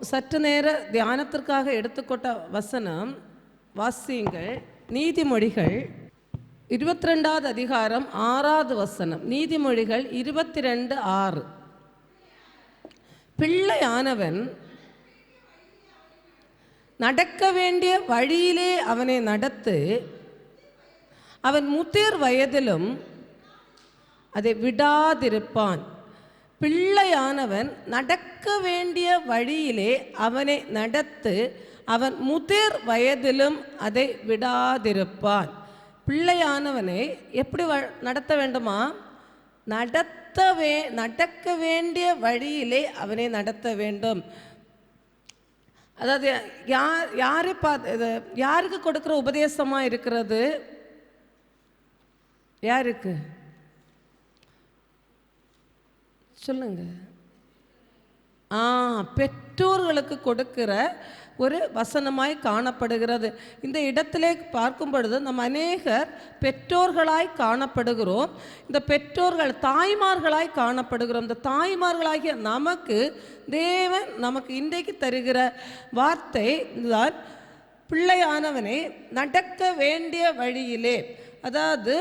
சற்று நேர தியானத்திற்காக எடுத்துக்கொண்ட வசனம் வாசியுங்கள். நீதிமொழிகள் 22வது அதிகாரம் 6வது வசனம். நீதிமொழிகள் 22:6. பிள்ளையானவன் நடக்க வேண்டிய வழியிலே அவனை நடத்து, அவன் முதிர் வயதிலும் அதை விடாதிருப்பான். பிள்ளையானவன் நடக்க வேண்டிய வழியிலே அவனை நடத்து, அவன் முதிர் வயதிலும் அதை விடாதிருப்பான். பிள்ளையானவனை எப்படி நடத்த வேண்டுமா? நடக்க வேண்டிய வழியிலே அவனை நடத்த வேண்டும். அதாவது யாருக்கு கொடுக்குற உபதேசமாக இருக்கிறது? யாருக்கு சொல்லுங்க? பெற்றோர்களுக்கு கொடுக்கிற ஒரு வசனமாய் காணப்படுகிறது. இந்த இடத்திலே பார்க்கும் பொழுது நம்ம அநேகர் பெற்றோர்களாய் காணப்படுகிறோம். இந்த பெற்றோர்கள் தாய்மார்களாய் காணப்படுகிறோம். இந்த தாய்மார்களாகிய நமக்கு தேவன் நமக்கு இன்றைக்கு தருகிற வார்த்தை தான், பிள்ளையானவனை நடக்க வேண்டிய வழியிலே, அதாவது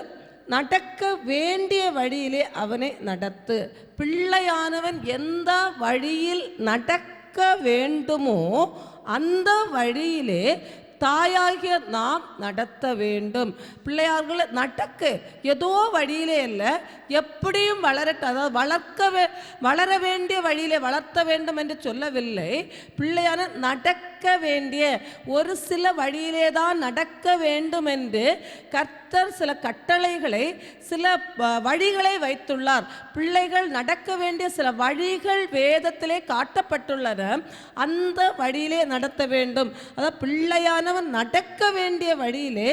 நடக்க வேண்டிய வழியிலே அவனை நடத்து. பிள்ளையானவன் எந்த வழியில் நடக்க வேண்டுமோ அந்த வழியிலே தாயாகிய நாம் நடத்த வேண்டும். பிள்ளையார்களை நடக்க ஏதோ வழியிலே இல்லை, எப்படியும் வளரட்டும், அதாவது வளர வேண்டிய வழியிலே வளர்த்த வேண்டும் என்று சொல்லவில்லை. பிள்ளையான நடக்க வேண்டிய ஒரு சில வழியிலே தான் நடக்க வேண்டும் என்று கர்த்தர் சில கட்டளைகளை, சில வழிகளை வைத்துள்ளார். பிள்ளைகள் நடக்க வேண்டிய சில வழிகள் வேதத்திலே காட்டப்பட்டுள்ளன. அந்த வழியிலே நடத்த வேண்டும். அதாவது பிள்ளையானவன் நடக்க வேண்டிய வழியிலே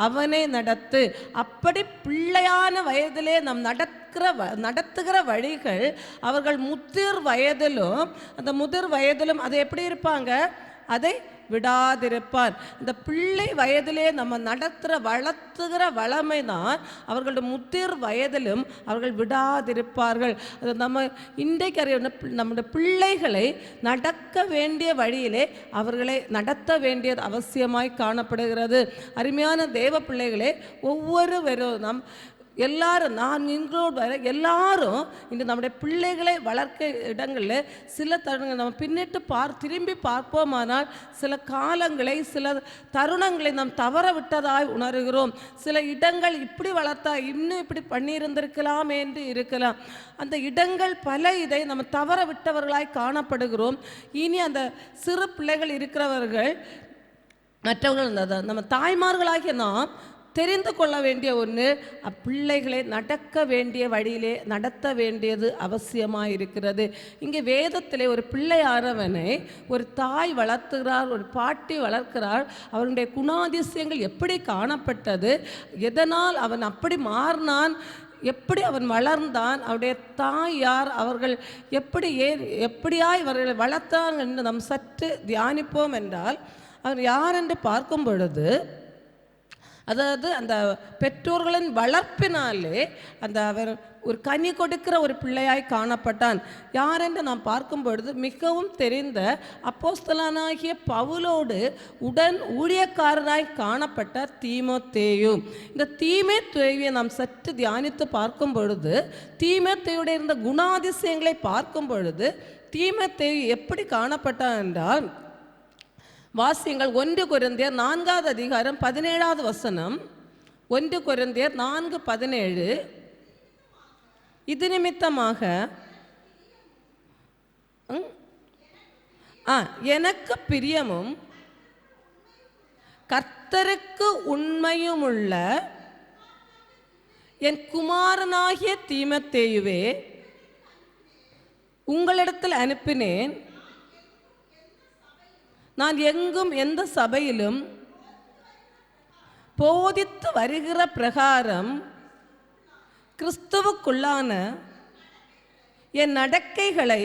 அவனை நடத்து. அப்படி பிள்ளையான வயதிலே நாம் நடத்துகிற வழிகள் அவர்கள் முதிர் வயதிலும், அந்த முதிர் வயதிலும் அதை எப்படி இருப்பாங்க? அதை விடாதிருப்பார். இந்த பிள்ளை வயதிலே நம்ம வளர்த்துகிற வளமை தான் அவர்களுடைய முதிர் வயதிலும் அவர்கள் விடாதிருப்பார்கள். அது நம்ம இன்றைக்கு நம்முடைய பிள்ளைகளை நடக்க வேண்டிய வழியிலே அவர்களை நடத்த வேண்டியது அவசியமாய் காணப்படுகிறது. அருமையான தேவ பிள்ளைகளே, ஒவ்வொருவரும் எல்லாரும், நான் இன்க்ளூட் வர எல்லாரும் இன்று நம்முடைய பிள்ளைகளை வளர்க்க இடங்களில் சில தருணங்கள் நம்ம திரும்பி பார்ப்போமானால் சில காலங்களை, சில தருணங்களை நாம் தவற விட்டதாய் உணர்கிறோம். சில இடங்கள் இப்படி வளர்த்தா இன்னும் இப்படி பண்ணியிருந்திருக்கலாம் என்று இருக்கலாம். அந்த இடங்கள் பல இதை நம்ம தவற விட்டவர்களாய் காணப்படுகிறோம். இனி அந்த சிறு பிள்ளைகள் இருக்கிறவர்கள், மற்றவர்கள், நம்ம தாய்மார்களாகிய நாம் தெரிந்து கொள்ள வேண்டிய ஒன்று, பிள்ளைகளை நடக்க வேண்டிய வழியிலே நடத்த வேண்டியது அவசியமாக இருக்கிறது. இங்கே வேதத்திலே ஒரு பிள்ளையானவனை ஒரு தாய் வளர்த்துகிறார், ஒரு பாட்டி வளர்க்கிறார். அவனுடைய குணாதிசயங்கள் எப்படி காணப்பட்டது, எதனால் அவன் அப்படி மாறினான், எப்படி அவன் வளர்ந்தான், அவருடைய தாய் யார், அவர்கள் எப்படியாய் இவர்களை வளர்த்தாங்க என்று நாம் சற்று தியானிப்போம் என்றால், அவர் யார் என்று பார்க்கும் பொழுது, அதாவது அந்த பெற்றோர்களின் வளர்ப்பினாலே அவர் ஒரு கனி கொடுக்கிற ஒரு பிள்ளையாய் காணப்பட்டான். யார் என்று நாம் பார்க்கும் பொழுது மிகவும் தெரிந்த அப்போஸ்தலனாகிய பவுலோடு உடன் ஊழியக்காரராய் காணப்பட்ட தீமோத்தேயு. இந்த தீமோத்தேயுவை நாம் சற்று தியானித்து பார்க்கும் பொழுது, தீமோத்தேயுடைய இருந்த குணாதிசயங்களை பார்க்கும் பொழுது தீமோத்தேயு எப்படி காணப்பட்டான் என்றால், வாசியங்கள் 1 கொரிந்தியர் 4வது அதிகாரம் 17வது வசனம். 1 கொரிந்தியர் 4:17. இது நிமித்தமாக எனக்கு பிரியமும் கர்த்தருக்கு உண்மையுமுள்ள என் குமாரனாகிய தீமோத்தேயுவே உங்களிடத்தில் அனுப்பினேன். நான் எங்கும் எந்த சபையிலும் போதித்து வருகிற பிரகாரம் கிறிஸ்துவுக்குள்ளான என் நடக்கைகளை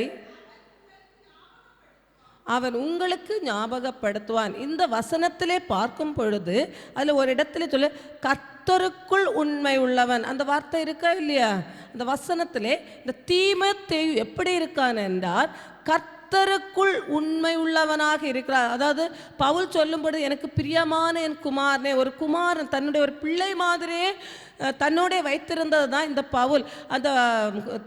அவன் உங்களுக்கு ஞாபகப்படுத்துவான். இந்த வசனத்திலே பார்க்கும் பொழுது அதில் ஒரு இடத்துல சொல்ல, கர்த்தருக்குள் உண்மை உள்ளவன், அந்த வார்த்தை இருக்கா இல்லையா? அந்த வசனத்திலே இந்த தீமோத்தேயு எப்படி இருக்கான் என்றால், கர்த்தர் கர்த்தருக்குள் உண்மை உள்ளவனாக இருக்கிறார். அதாவது பவுல் சொல்லும்பொழுது எனக்கு பிரியமான என் குமாரனே, ஒரு குமாரன் தன்னுடைய ஒரு பிள்ளை மாதிரியே தன்னோட வைத்திருந்தது தான் இந்த பவுல். அந்த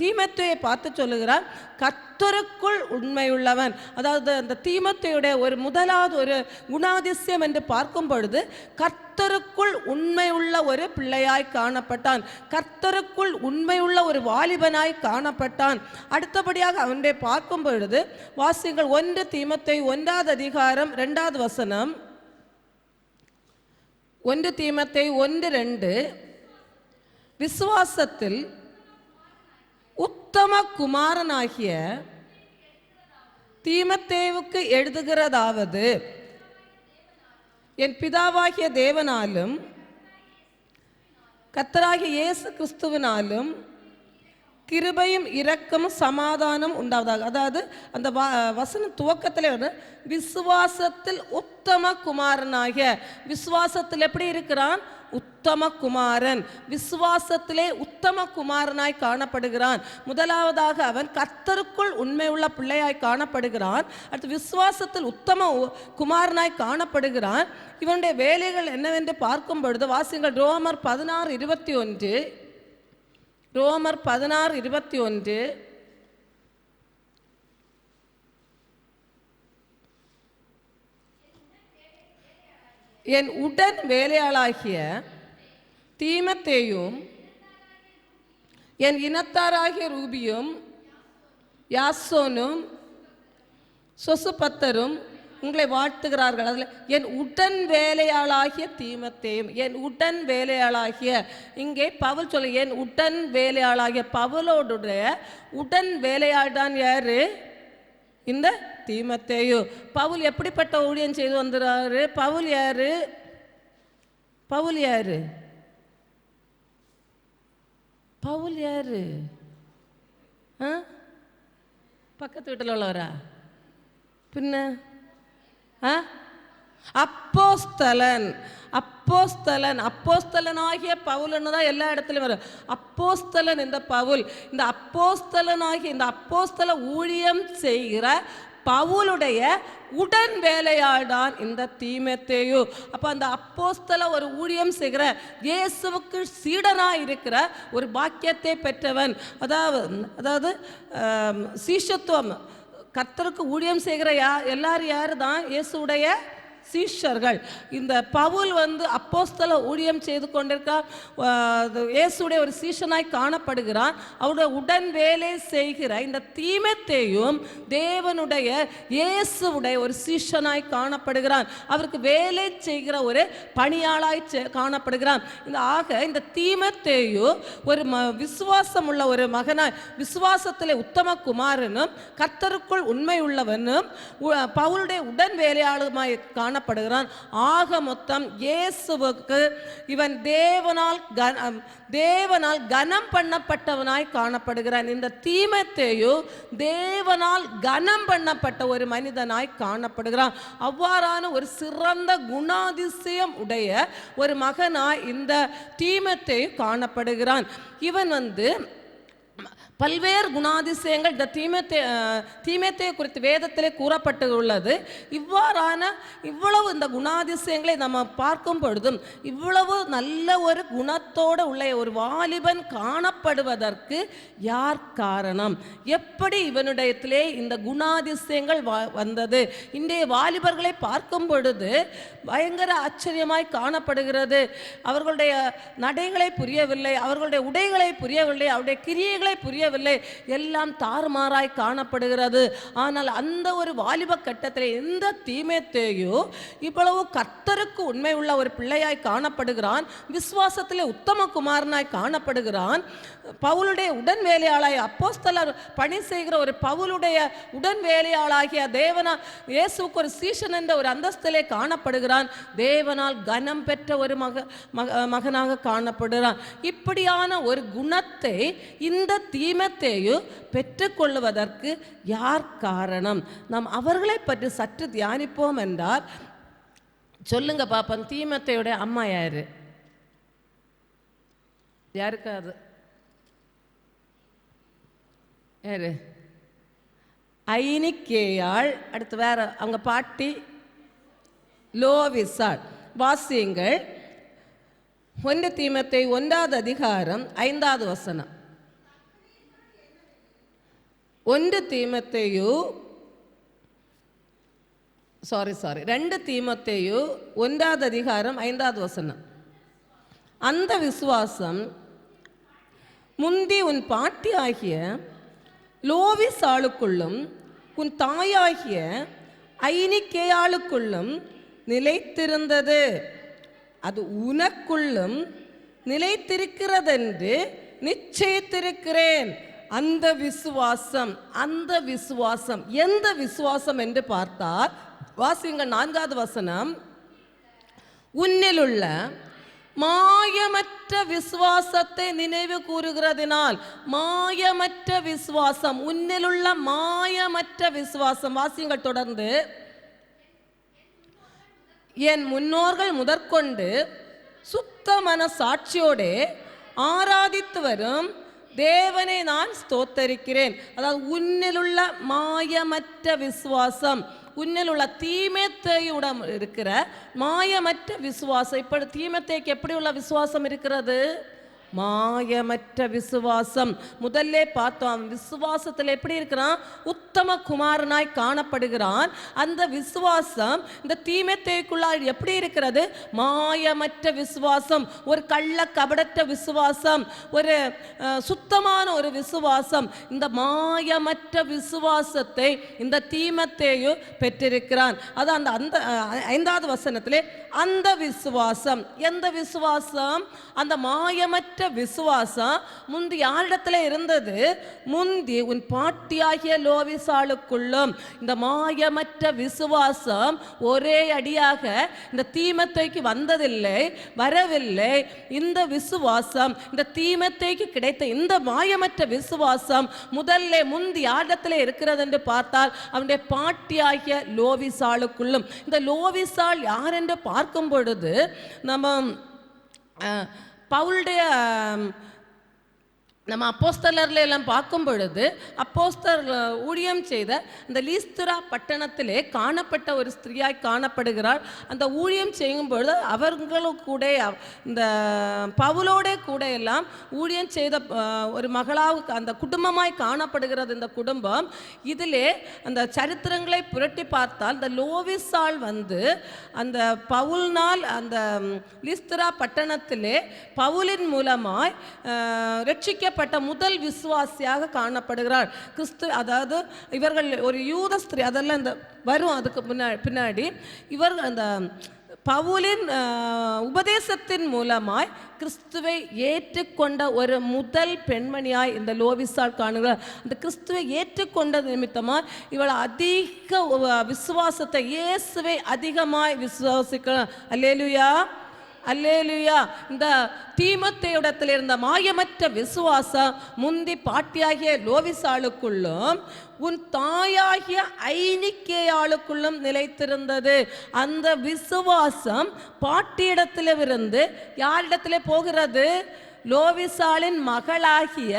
தீமோத்தேயுவை பார்த்து சொல்லுகிறார், கர்த்தருக்குள் உண்மை உள்ளவன். அதாவது அந்த தீமோத்தேயுடைய ஒரு முதலாவது ஒரு குணாதிசயம் என்று பார்க்கும் பொழுது கர்த்தருக்குள் உண்மை உள்ள ஒரு பிள்ளையாய் காணப்பட்டான், கர்த்தருக்குள் உண்மை உள்ள ஒரு வாலிபனாய் காணப்பட்டான். அடுத்தபடியாக அவனுடைய பார்க்கும் பொழுது வாசியங்கள் 1 தீமோத்தேயு 1:2 1 தீமோத்தேயு 1:2 விசுவாசத்தில் உத்தம குமாரனாகிய தீமோத்தேயுவுக்கு எழுதுகிறதாவது, என் பிதாவாகிய தேவனாலும் கர்த்தராகிய இயேசு கிறிஸ்துவினாலும் கிருபையும் இரக்கமும் சமாதானம் உண்டாவதாக. அதாவது அந்த வசன துவக்கத்தில் விசுவாசத்தில் உத்தம குமாரனாகிய, விசுவாசத்தில் எப்படி இருக்கிறான்? உத்தம குமாரன். விசுவாசத்திலே உத்தம குமாரனாய் காணப்படுகிறான். முதலாவதாக அவன் கர்த்தருக்குள் உண்மை உள்ள பிள்ளையாய் காணப்படுகிறான். அடுத்து விசுவாசத்தில் உத்தம குமாரனாய் காணப்படுகிறான். இவனுடைய வேலைகள் என்னவென்று பார்க்கும் பொழுது வாசிங்கள் ரோமர் 16:21 ரோமர் 16:21 என் உடன் வேலையாளாகிய தீமோத்தேயும் என் இனத்தாராகிய ரூபியும் யாசோனும் சொசுபத்தரும் உங்களை வாழ்த்துகிறார்கள். அதில் என் உடன் வேலையாளாகிய தீமோத்தேயும், என் உடன் வேலையாளாகிய, இங்கே பவுல் சொல்ல என் உடன் வேலையாளாகிய, பவுலோடைய உடன் வேலையாள் தான் யாரு? இந்த தீமோத்தேயு. பவுல் எப்படிப்பட்ட ஊழியம் செய்து வந்துறாரு? பவுல் யாரு? பவுல் யாரு? பவுல் யாரு? பக்கத்து வீட்டில் உள்ளவரா? பின்ன அப்போஸ்தலன். அப்போஸ்தலன், அப்போஸ்தலனாகிய பவுல்னு தான் எல்லா இடத்துலையும் வரும். அப்போஸ்தலன் இந்த பவுல். இந்த அப்போஸ்தலனாகிய இந்த அப்போஸ்தல ஊழியம் செய்கிற பவுலுடைய உடன் வேலையாள் தான் இந்த தீமோத்தேயு. அப்போ அந்த அப்போஸ்தல ஒரு ஊழியம் செய்கிற இயேசுவுக்கு சீடனாக இருக்கிற ஒரு பாக்கியத்தை பெற்றவன். அதாவது சீஷத்துவம், கர்த்தருக்கு ஊழியம் செய்கிற எல்லாரும் யாரு தான்? இயேசுடைய சீஷர்கள். இந்த பவுல் அப்போஸ்தல ஊழியம் செய்து கொண்டிருக்கார். இயேசுடைய ஒரு சீஷனாய் காணப்படுகிறான். அவருடைய உடன் வேலை செய்கிற இந்த தீமோத்தேயும் தேவனுடைய இயேசுடைய ஒரு சீஷனாய் காணப்படுகிறான். அவருக்கு வேலை செய்கிற ஒரு பணியாளாய் காணப்படுகிறான். இந்த தீமோத்தேயு ஒரு விசுவாசம் உள்ள ஒரு மகனாய், விசுவாசத்திலே உத்தம குமாரனும் கர்த்தருக்குள் உண்மை உள்ளவனும் பவுலுடைய உடன் வேலையாளுமாய் காணப்படுகிறான். ஆக மொத்தம் இயேசுவுக்கு இவன் தேவனால் கனம் பண்ணப்பட்டவனாய் காணப்படுகிறான். இந்த தீமோத்தேயு தேவனால் கனம் பண்ணப்பட்ட ஒரு மனிதனாய் காணப்படுகிறான். அவ்வாறான ஒரு சிறந்த குணாதிசயம் உடைய ஒரு மகனாய் இந்த தீமோத்தேயு காணப்படுகிறான். இவன் பல்வேறு குணாதிசயங்கள் இந்த தீமோத்தேயு குறித்து வேதத்திலே கூறப்பட்டு உள்ளது. இவ்வளவு இந்த குணாதிசயங்களை நம்ம பார்க்கும் பொழுதும் இவ்வளவு நல்ல ஒரு குணத்தோடு உள்ள ஒரு வாலிபன் காணப்படுவதற்கு யார் காரணம்? எப்படி இவனுடையத்திலே இந்த குணாதிசயங்கள் வந்தது? இன்றைய வாலிபர்களை பார்க்கும் பொழுது பயங்கர ஆச்சரியமாய் காணப்படுகிறது. அவர்களுடைய நடைகளை புரியவில்லை, அவர்களுடைய உடைகளை புரியவில்லை, அவருடைய கிரியைகளை புரியவில்லை, எல்லாம் தாறுமாறாய் காணப்படுகிறது. ஆனால் அந்த ஒரு வாலிப கட்டத்தில் இந்த தீமோத்தேயு இவ்வளவு கர்த்தருக்கு உண்மை உள்ள ஒரு பிள்ளையாய் காணப்படுகிறான். விசுவாசத்திலே உத்தம குமாரனாய் காணப்படுகிறான். பவுலுடைய உடன் வேலையாளாய், அப்போஸ்தலர் பணி செய்கிற ஒரு பவுலுடைய உடன் வேலையாளாகிய இயேசுவுக்கு ஒரு சீஷன் என்ற ஒரு அந்தஸ்திலே காணப்படுகிறான். தேவனால் கனம் பெற்ற ஒரு மகனாக காணப்படுகிறான். இப்படியான ஒரு குணத்தை இந்த தீமோத்தேயு பெற்றுக்கொள்வதற்கு யார் காரணம்? நாம் அவர்களை பற்றி சற்று தியானிப்போம் என்றால், சொல்லுங்க பாப்பன், தீமோத்தேயுடைய அம்மா யாரு? யாருக்காது? யாரு? ஐனிக்கேயாள், அடுத்து வேற அவங்க பாட்டி லோவிசாள். வாசியுங்கள் 1 தீமோத்தேயு 1 அதிகாரம் 5வது வசனம். 2 தீமோத்தேயு 1 அதிகாரம் 5வது வசனம். அந்த விசுவாசம் முந்தி உன் பாட்டி ஆகிய லோவிசாளுக்குள்ளும் உன் தாயாகிய ஐனிக்கேயாளுக்குள்ளும் நிலைத்திருந்தது, அது உனக்குள்ளும் நிலைத்திருக்கிறதென்று நிச்சயித்திருக்கிறேன். அந்த விசுவாசம் எந்த விசுவாசம் என்று பார்த்தால், வாசியுங்கள் 4வது வசனம். உன்னிலுள்ள மாயமற்ற விசுவாசத்தை நினைவு கூறுகிறதினால். மாயமற்ற விசுவாசம், உன்னிலுள்ள மாயமற்ற விசுவாசம். வாசியுங்கள் தொடர்ந்து. என் முன்னோர்கள் முதற்கொண்டு சுத்த மன சாட்சியோடே ஆராதித்து வரும் தேவனை நான் ஸ்தோத்தரிக்கிறேன். அதாவது உன்னிலுள்ள மாயமற்ற விசுவாசம், உன்னிலுள்ள தீமோத்தேயுடன் இருக்கிற மாயமற்ற விசுவாசம். இப்படி தீமோத்தேயுக்கு எப்படி உள்ள விசுவாசம் இருக்கிறது? மாயமற்ற விசுவாசம். முதல்ல பார்த்தோம், விசுவாசத்தில் எப்படி இருக்கிறான்? உத்தம குமாரனாய் காணப்படுகிறான். அந்த விசுவாசம் இந்த தீமோத்தேயுக்குள்ளால் எப்படி இருக்கிறது? மாயமற்ற விசுவாசம், ஒரு கள்ள கபடற்ற விசுவாசம், ஒரு சுத்தமான ஒரு விசுவாசம். இந்த மாயமற்ற விசுவாசத்தை இந்த தீமோத்தேயு பெற்றிருக்கிறான். அது அந்த 5வது வசனத்திலே அந்த விசுவாசம். எந்த விசுவாசம்? அந்த மாயமற்ற விசுவாசம் முந்தி யாரிடத்துல இருந்தது? முந்தி உன் பாட்டியாகிய லோவிசாளுக்குள்ளும். இந்த மாயமற்ற விசுவாசம் ஒரே அடியாக இந்த தீமோத்தேயுக்கு வரவில்லை. இந்த விசுவாசம், இந்த தீமோத்தேயுக்கு கிடைத்த இந்த மாயமற்ற விசுவாசம் முதல்ல முந்தி யாரிடத்துல இருக்கிறது என்று பார்த்தால் அவனுடைய பாட்டியாகிய லோவிசாளுக்குள்ளும். இந்த லோவிசாள் யார் என்று பார்க்கும் பொழுது நம்ம அப்போஸ்தலர்ல எல்லாம் பார்க்கும் பொழுது அப்போஸ்தலர் ஊழியம் செய்த இந்த லீஸ்திரா பட்டணத்திலே காணப்பட்ட ஒரு ஸ்திரியாய் காணப்படுகிறார். அந்த ஊழியம் செய்யும் பொழுது அவர்களும் கூட இந்த பவுலோட கூட எல்லாம் ஊழியம் செய்த ஒரு மகளாக அந்த குடும்பமாய் காணப்படுகிறது. இந்த குடும்பம் இதிலே அந்த சரித்திரங்களை புரட்டி பார்த்தால் இந்த லோவிசாள் அந்த பவுல்னால் அந்த லீஸ்திரா பட்டணத்திலே பவுலின் மூலமாய் ரட்சிக்கப்பட்ட முதல் விசுவாசியாக காணப்படுகிறார். அதாவது இவர்கள் ஒரு யூத ஸ்திரீ, அதெல்லாம் இந்த வரும் அதுக்கு பின்னாடி. இவர் அந்த பவுலின் உபதேசத்தின் மூலமாய் கிறிஸ்துவை ஏற்றுக்கொண்ட ஒரு முதல் பெண்மணியாய் இந்த லோவிசாள் காணுகிறார். அந்த கிறிஸ்துவை ஏற்றுக்கொண்ட நிமித்தமாய் இவள் அதிக விசுவாசத்தை, இயேசுவை அதிகமாய் விசுவாசிக்கிறார். அல்லேலூயா, அல்லேலூயா. இந்த தீமோத்தேயுடத்தில் இருந்த மாயமற்ற விசுவாசம் முந்தி பாட்டியாகிய லோவிசாளுக்குள்ளும் உன் தாயாகிய ஐனிக்கேயாளுக்குள்ளும் நிலைத்திருந்தது. அந்த விசுவாசம் பாட்டியிடத்திலிருந்து யாரிடத்திலே போகிறது? லோவிசாளின் மகளாகிய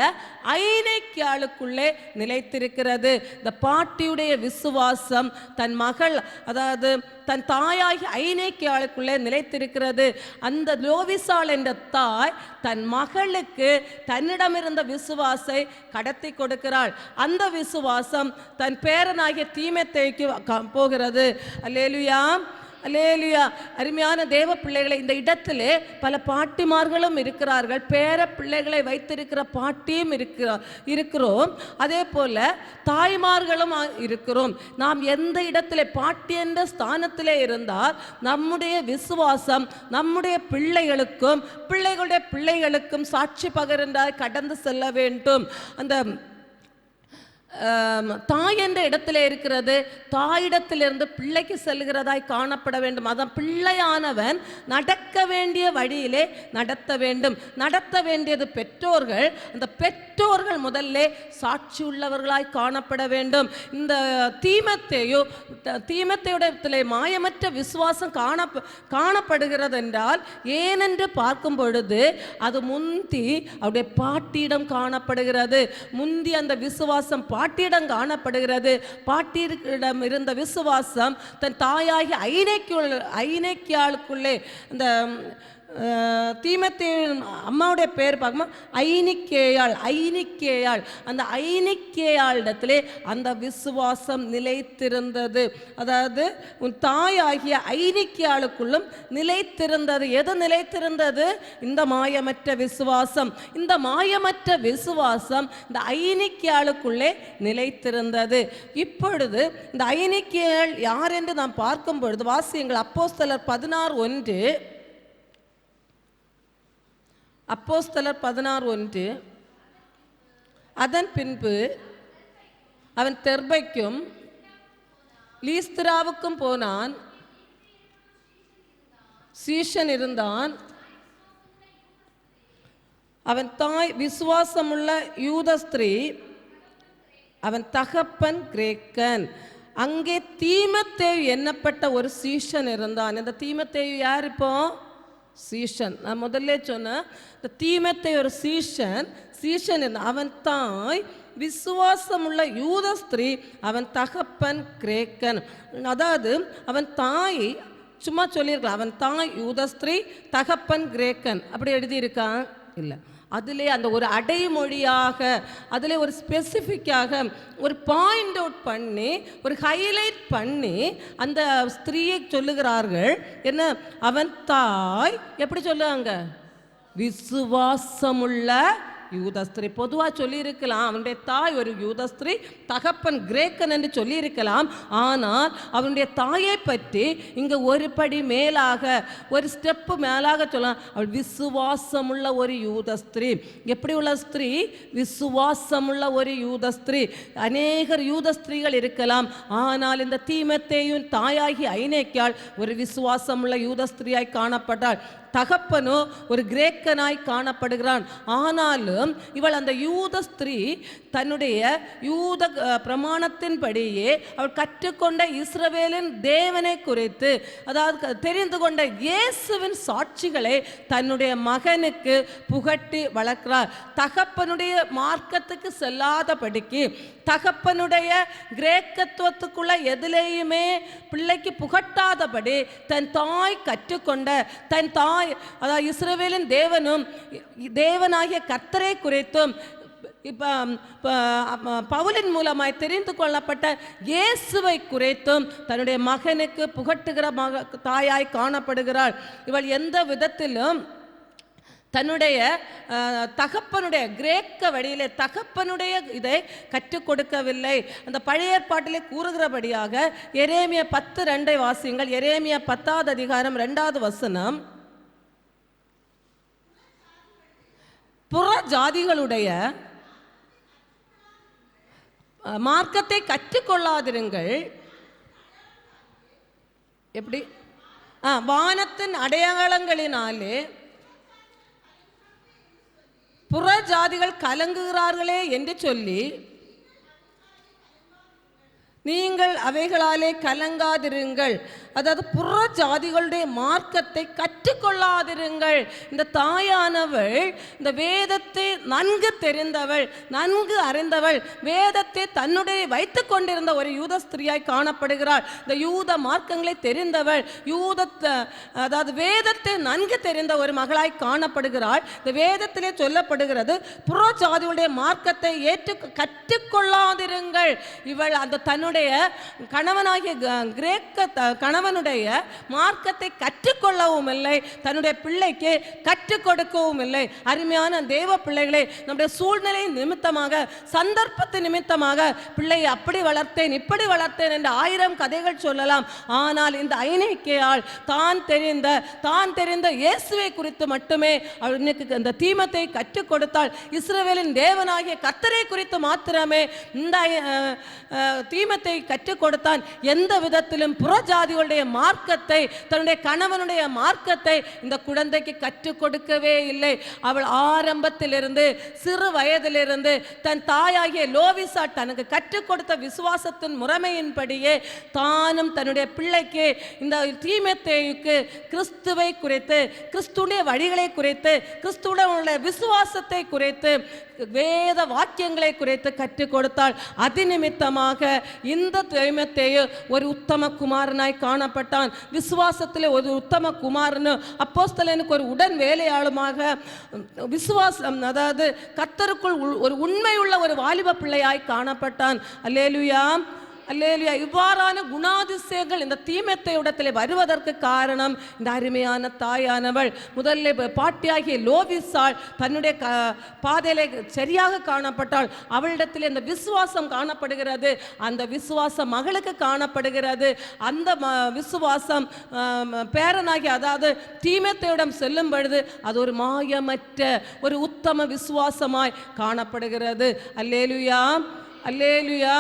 ஐனிக்கேயாளுக்குள்ளே நிலைத்திருக்கிறது. இந்த பாட்டியுடைய விசுவாசம் தன் மகள், அதாவது தன் தாயாகிய ஐனிக்கேயாளுக்குள்ளே நிலைத்திருக்கிறது. அந்த லோவிசாள் என்ற தாய் தன் மகளுக்கு தன்னிடமிருந்த விசுவாசை கடத்தி கொடுக்கிறாள். அந்த விசுவாசம் தன் பேரனாகிய தீமோத்தேயுக்கு போகிறது. அல்லேலூயா, அல்லேலூயா. அருமையான தேவ பிள்ளைகளை, இந்த இடத்திலே பல பாட்டிமார்களும் இருக்கிறார்கள், பேர பிள்ளைகளை வைத்திருக்கிற பாட்டியும் இருக்கிறோம். அதே போல தாய்மார்களும் இருக்கிறோம். நாம் எந்த இடத்திலே பாட்டி என்ற ஸ்தானத்திலே இருந்தால் நம்முடைய விசுவாசம் நம்முடைய பிள்ளைகளுக்கும் பிள்ளைகளுடைய பிள்ளைகளுக்கும் சாட்சி பகர்ந்தாய் கடந்து செல்ல வேண்டும். அந்த தாய் என்ற இடத்துல இருக்கிறது, தாயிடத்திலிருந்து பிள்ளைக்கு செல்கிறதாய் காணப்பட வேண்டும். அதான் பிள்ளையானவன் நடக்க வேண்டிய வழியிலே நடத்த வேண்டும். நடத்த வேண்டியது பெற்றோர்கள். அந்த பெற்றோர்கள் முதல்ல சாட்சி உள்ளவர்களாய் காணப்பட வேண்டும். இந்த தீமோத்தேயுடத்திலே மாயமற்ற விசுவாசம் காணப்படுகிறது என்றால் ஏனென்று பார்க்கும் பொழுது அது முந்தி அவருடைய பாட்டியிடம் காணப்படுகிறது. முந்தி அந்த விசுவாசம் பாட்டியிடம் காணப்படுகிறது. பாட்டியிடம் இருந்த விசுவாசம் தன் தாயாகி ஐநேக்கியாளுக்குள்ளே இந்த தீமோத்தேயு அம்மாவுடைய பேர் பார்க்கும்போது ஐனிக்கேயாள் அந்த ஐனிக்கேயாளிடத்திலே அந்த விசுவாசம் நிலைத்திருந்தது. அதாவது உன் தாயாகிய ஐனிக்கேயாளுக்குள்ளும் நிலைத்திருந்தது. எது நிலைத்திருந்தது? இந்த மாயமற்ற விசுவாசம். இந்த மாயமற்ற விசுவாசம் இந்த ஐனிக்கேயாளுக்குள்ளே நிலைத்திருந்தது. இப்பொழுது இந்த ஐனிக்கேயாள் யார் என்று நாம் பார்க்கும் பொழுது வாசியுங்கள். அப்போஸ்தலர் 16:1. அப்போஸ்தலர் 16:1. அதன் பின்பு அவன் தெர்பைக்கும் லீஸ்திராவுக்கும் போனான். சீஷன் இருந்தான். அவன் தாய் விசுவாசமுள்ள யூத ஸ்திரீ, அவன் தகப்பன் கிரேக்கன். அங்கே தீமோத்தேயு எண்ணப்பட்ட ஒரு சீஷன் இருந்தான். இந்த தீமோத்தேயு யார்? இப்போ சீஷன். நான் முதல்ல சொன்னேன், இந்த தீமோத்தேயு ஒரு சீஷன். அவன் தாய் விசுவாசமுள்ள யூத ஸ்திரீ, அவன் தகப்பன் கிரேக்கன். அதாவது அவன் தாய் சும்மா சொல்லியிருக்கலாம், அவன் தாய் யூத ஸ்திரீ, தகப்பன் கிரேக்கன், அப்படி எழுதியிருக்கான் இல்லை. அதிலே அந்த ஒரு அடைமொழியாக, அதிலே ஒரு ஸ்பெசிஃபிக்காக ஒரு பாயிண்ட் அவுட் பண்ணி, ஒரு ஹைலைட் பண்ணி அந்த ஸ்திரீயை சொல்லுகிறார்கள். என்ன? அவன் தாய் எப்படி சொல்லுவாங்க? விசுவாசமுள்ள யூதஸ்திரீ. பொதுவாக சொல்லியிருக்கலாம் அவனுடைய தாய் ஒரு யூதஸ்திரீ, தகப்பன் கிரேக்கன் என்று சொல்லியிருக்கலாம். ஆனால் அவனுடைய தாயை பற்றி இங்கே ஒரு படி மேலாக, ஒரு ஸ்டெப்பு மேலாக சொல்லலாம். அவள் விசுவாசமுள்ள ஒரு யூதஸ்திரீ. எப்படி உள்ள ஸ்திரீ? விசுவாசமுள்ள ஒரு யூதஸ்திரீ. அநேகர் யூதஸ்திரீகள் இருக்கலாம். ஆனால் இந்த தீமோத்தேயுவின் தாயாகி ஐநேக்கியாள் ஒரு விசுவாசமுள்ள யூதஸ்திரீயாய் காணப்பட்டாள். தகப்பனோ ஒரு கிரேக்கனாய் காணப்படுகிறான். ஆனாலும் இவள் அந்த யூத ஸ்திரீ தன்னுடைய யூத பிரமாணத்தின்படியே அவள் கற்றுக்கொண்ட இஸ்ரவேலின் தேவனை குறித்து, அதாவது தெரிந்து கொண்ட இயேசுவின் சாட்சிகளை தன்னுடைய மகனுக்கு புகட்டி வளர்க்கிறார். தகப்பனுடைய மார்க்கத்துக்கு செல்லாதபடிக்கு, தகப்பனுடைய கிரேக்கத்துவத்துக்குள்ள எதிலேயுமே பிள்ளைக்கு புகட்டாதபடி தன் தாய் கற்றுக்கொண்ட, தன் தாய் அதாவது இஸ்ரவேலின் தேவனும் தேவனாகிய கர்த்தரை குறித்தும் பவுலின் மூலமாய் தெரிந்து கொள்ளப்பட்ட இயேசுவை குறித்தும் தன்னுடைய மகனுக்கு புகட்டுகிற தாயாய் காணப்படுகிறாள். இவள் எந்த விதத்திலும் தன்னுடைய தகப்பனுடைய கிரேக்க வழியிலே தகப்பனுடைய இதை கற்றுக் கொடுக்கவில்லை. அந்த பழைய ஏற்பாட்டிலே கூறுகிறபடியாக எரேமியா 10:2 வாசியுங்கள். எரேமியா 10வது அதிகாரம் 2வது வசனம். புற ஜாதிகளுடைய மார்க்கத்தை கற்றுக்கொள்ளாதிருங்கள். எப்படி? வானத்தின் அடையாளங்களினாலே புற ஜாதிகள் கலங்குகிறார்களே என்று சொல்லி நீங்கள் அவைகளாலே கலங்காதிருங்கள். அதாவது புற ஜாதிகளுடைய மார்க்கத்தை கற்றுக்கொள்ளாதிருங்கள். இந்த தாயானவள் இந்த வேதத்தை நன்கு தெரிந்தவள், நன்கு அறிந்தவள், வேதத்தை தன்னுடைய வைத்து கொண்டிருந்த ஒரு யூத ஸ்திரியாய் காணப்படுகிறாள். இந்த யூத மார்க்கங்களை தெரிந்தவள், அதாவது வேதத்தை நன்கு தெரிந்த ஒரு மகளாய் காணப்படுகிறாள். இந்த வேதத்திலே சொல்லப்படுகிறது, புற ஜாதிகளுடைய மார்க்கத்தை கற்றுக்கொள்ளாதிருங்கள். இவள் அந்த தன்னுடைய கணவனாகிய கிரேக்க கணவனுடைய மார்க்கத்தை கற்றுக்கொள்ளவும் இல்லை, தன்னுடைய பிள்ளைக்கு கற்றுக் கொடுக்கவும் இல்லை. அருமையான தேவ பிள்ளைகளே, நம்முடைய சூழ்நிலை நிமித்தமாக, சந்தர்ப்பத்து நிமித்தமாக பிள்ளையை அப்படி வளர்த்தேன் இப்படி வளர்த்தேன் என்று 1000 கதைகள் சொல்லலாம். ஆனால் இந்த ஐநேக்கியாள் தான் தெரிந்த இயேசுவை குறித்து மட்டுமே அவனுக்கு அந்த தீமத்தை கற்றுக் கொடுத்தாள். இஸ்ரவேலின் தேவனாகிய கர்த்தரை குறித்து மாத்திரமே இந்த தீமத்தை தீமத்தை கற்றுக் கொடுத்தான். எந்த விதத்திலும் புறஜாதிகளுடைய மார்க்கத்தை, தன்னுடைய கணவனுடைய மார்க்கத்தை இந்த குழந்தைக்கு கற்றுக் கொடுக்கவே இல்லை. அவள் ஆரம்பத்திலிருந்து, சிறு வயதிலிருந்து தன் தாயாகிய லோவிசா தனக்கு கற்றுக் கொடுத்த விசுவாசத்தின் முறைமையின்படியே தானும் தன்னுடைய பிள்ளைக்கு இந்த தீமோத்தேயுக்கு கிறிஸ்துவை குறித்து, கிறிஸ்துடைய வழிகளை குறித்து, கிறிஸ்துடைய விசுவாசத்தை குறித்து, வேத வாக்கியங்களை குறித்து கற்றுக் கொடுத்தாள். அதிநிமித்தமாக இந்த தீமோத்தேயு ஒரு உத்தம குமாரனாய் காணப்பட்டான். விசுவாசத்திலே ஒரு உத்தம குமாரனு, அப்போஸ்தலனுக்கு ஒரு உடன் வேலையாளுமாக, விசுவாசம் அதாவது கர்த்தருக்குள் ஒரு உண்மையுள்ள ஒரு வாலிப பிள்ளையாய் காணப்பட்டான். அல்லேலூயா, அல்லேலூயா. இவ்வாறான குணாதிசயங்கள் இந்த தீமோத்தேயுவிடத்திலே வருவதற்கு காரணம் இந்த அருமையான தாயானவள். முதல்ல பாட்டியாகிய லோவிசாள் தன்னுடைய பாதையிலே சரியாக காணப்பட்டாள். அவளிடத்திலே இந்த விசுவாசம் காணப்படுகிறது. அந்த விசுவாசம் மகளுக்கு காணப்படுகிறது. அந்த விசுவாசம் பேரனாகி, அதாவது தீமோத்தேயுவிடம் செல்லும் பொழுது அது ஒரு மாயமற்ற ஒரு உத்தம விசுவாசமாய் காணப்படுகிறது. அல்லேலூயா, அல்லேலூயா,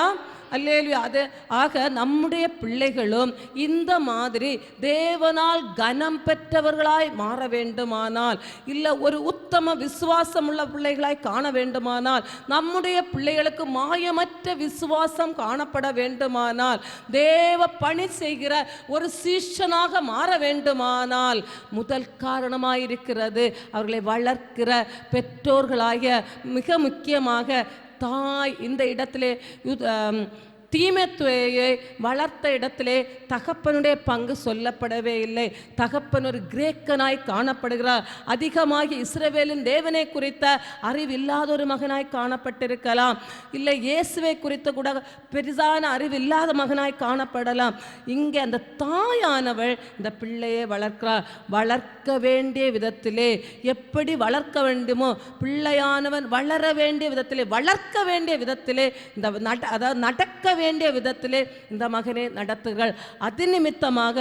அல்லேலூயா. அது ஆக நம்முடைய பிள்ளைகளும் இந்த மாதிரி தேவனால் கனம் பெற்றவர்களாய் மாற வேண்டுமானால், இல்லை ஒரு உத்தம விசுவாசம் உள்ள பிள்ளைகளாய் காண வேண்டுமானால், நம்முடைய பிள்ளைகளுக்கு மாயமற்ற விசுவாசம் காணப்பட வேண்டுமானால், தேவ பணி செய்கிற ஒரு சீஷனாக மாற வேண்டுமானால், முதல் காரணமாயிருக்கிறது அவர்களை வளர்க்கிற பெற்றோர்களாகிய மிக முக்கியமாக தாய். இந்த இடத்திலே தீமோத்தேயுவை வளர்த்த இடத்திலே தகப்பனுடைய பங்கு சொல்லப்படவே இல்லை. தகப்பன் ஒரு கிரேக்கனாய் காணப்படுகிறார். அதிகமாக இஸ்ரவேலின் தேவனை குறித்த அறிவில்லாத ஒரு மகனாய் காணப்பட்டிருக்கலாம். இல்லை இயேசுவை குறித்த கூட பெரிதான அறிவில்லாத மகனாய் காணப்படலாம். இங்கே அந்த தாயானவள் இந்த பிள்ளையை வளர்க்கிறார். வளர்க்க வேண்டிய விதத்திலே, எப்படி வளர்க்க வேண்டுமோ, பிள்ளையானவன் வளர வேண்டிய விதத்திலே, வளர்க்க வேண்டிய விதத்திலே, இந்த அதாவது நடக்க வேண்டிய விதத்திலே இந்த மகனை நடத்துகிறாள். அதிநிமித்தமாக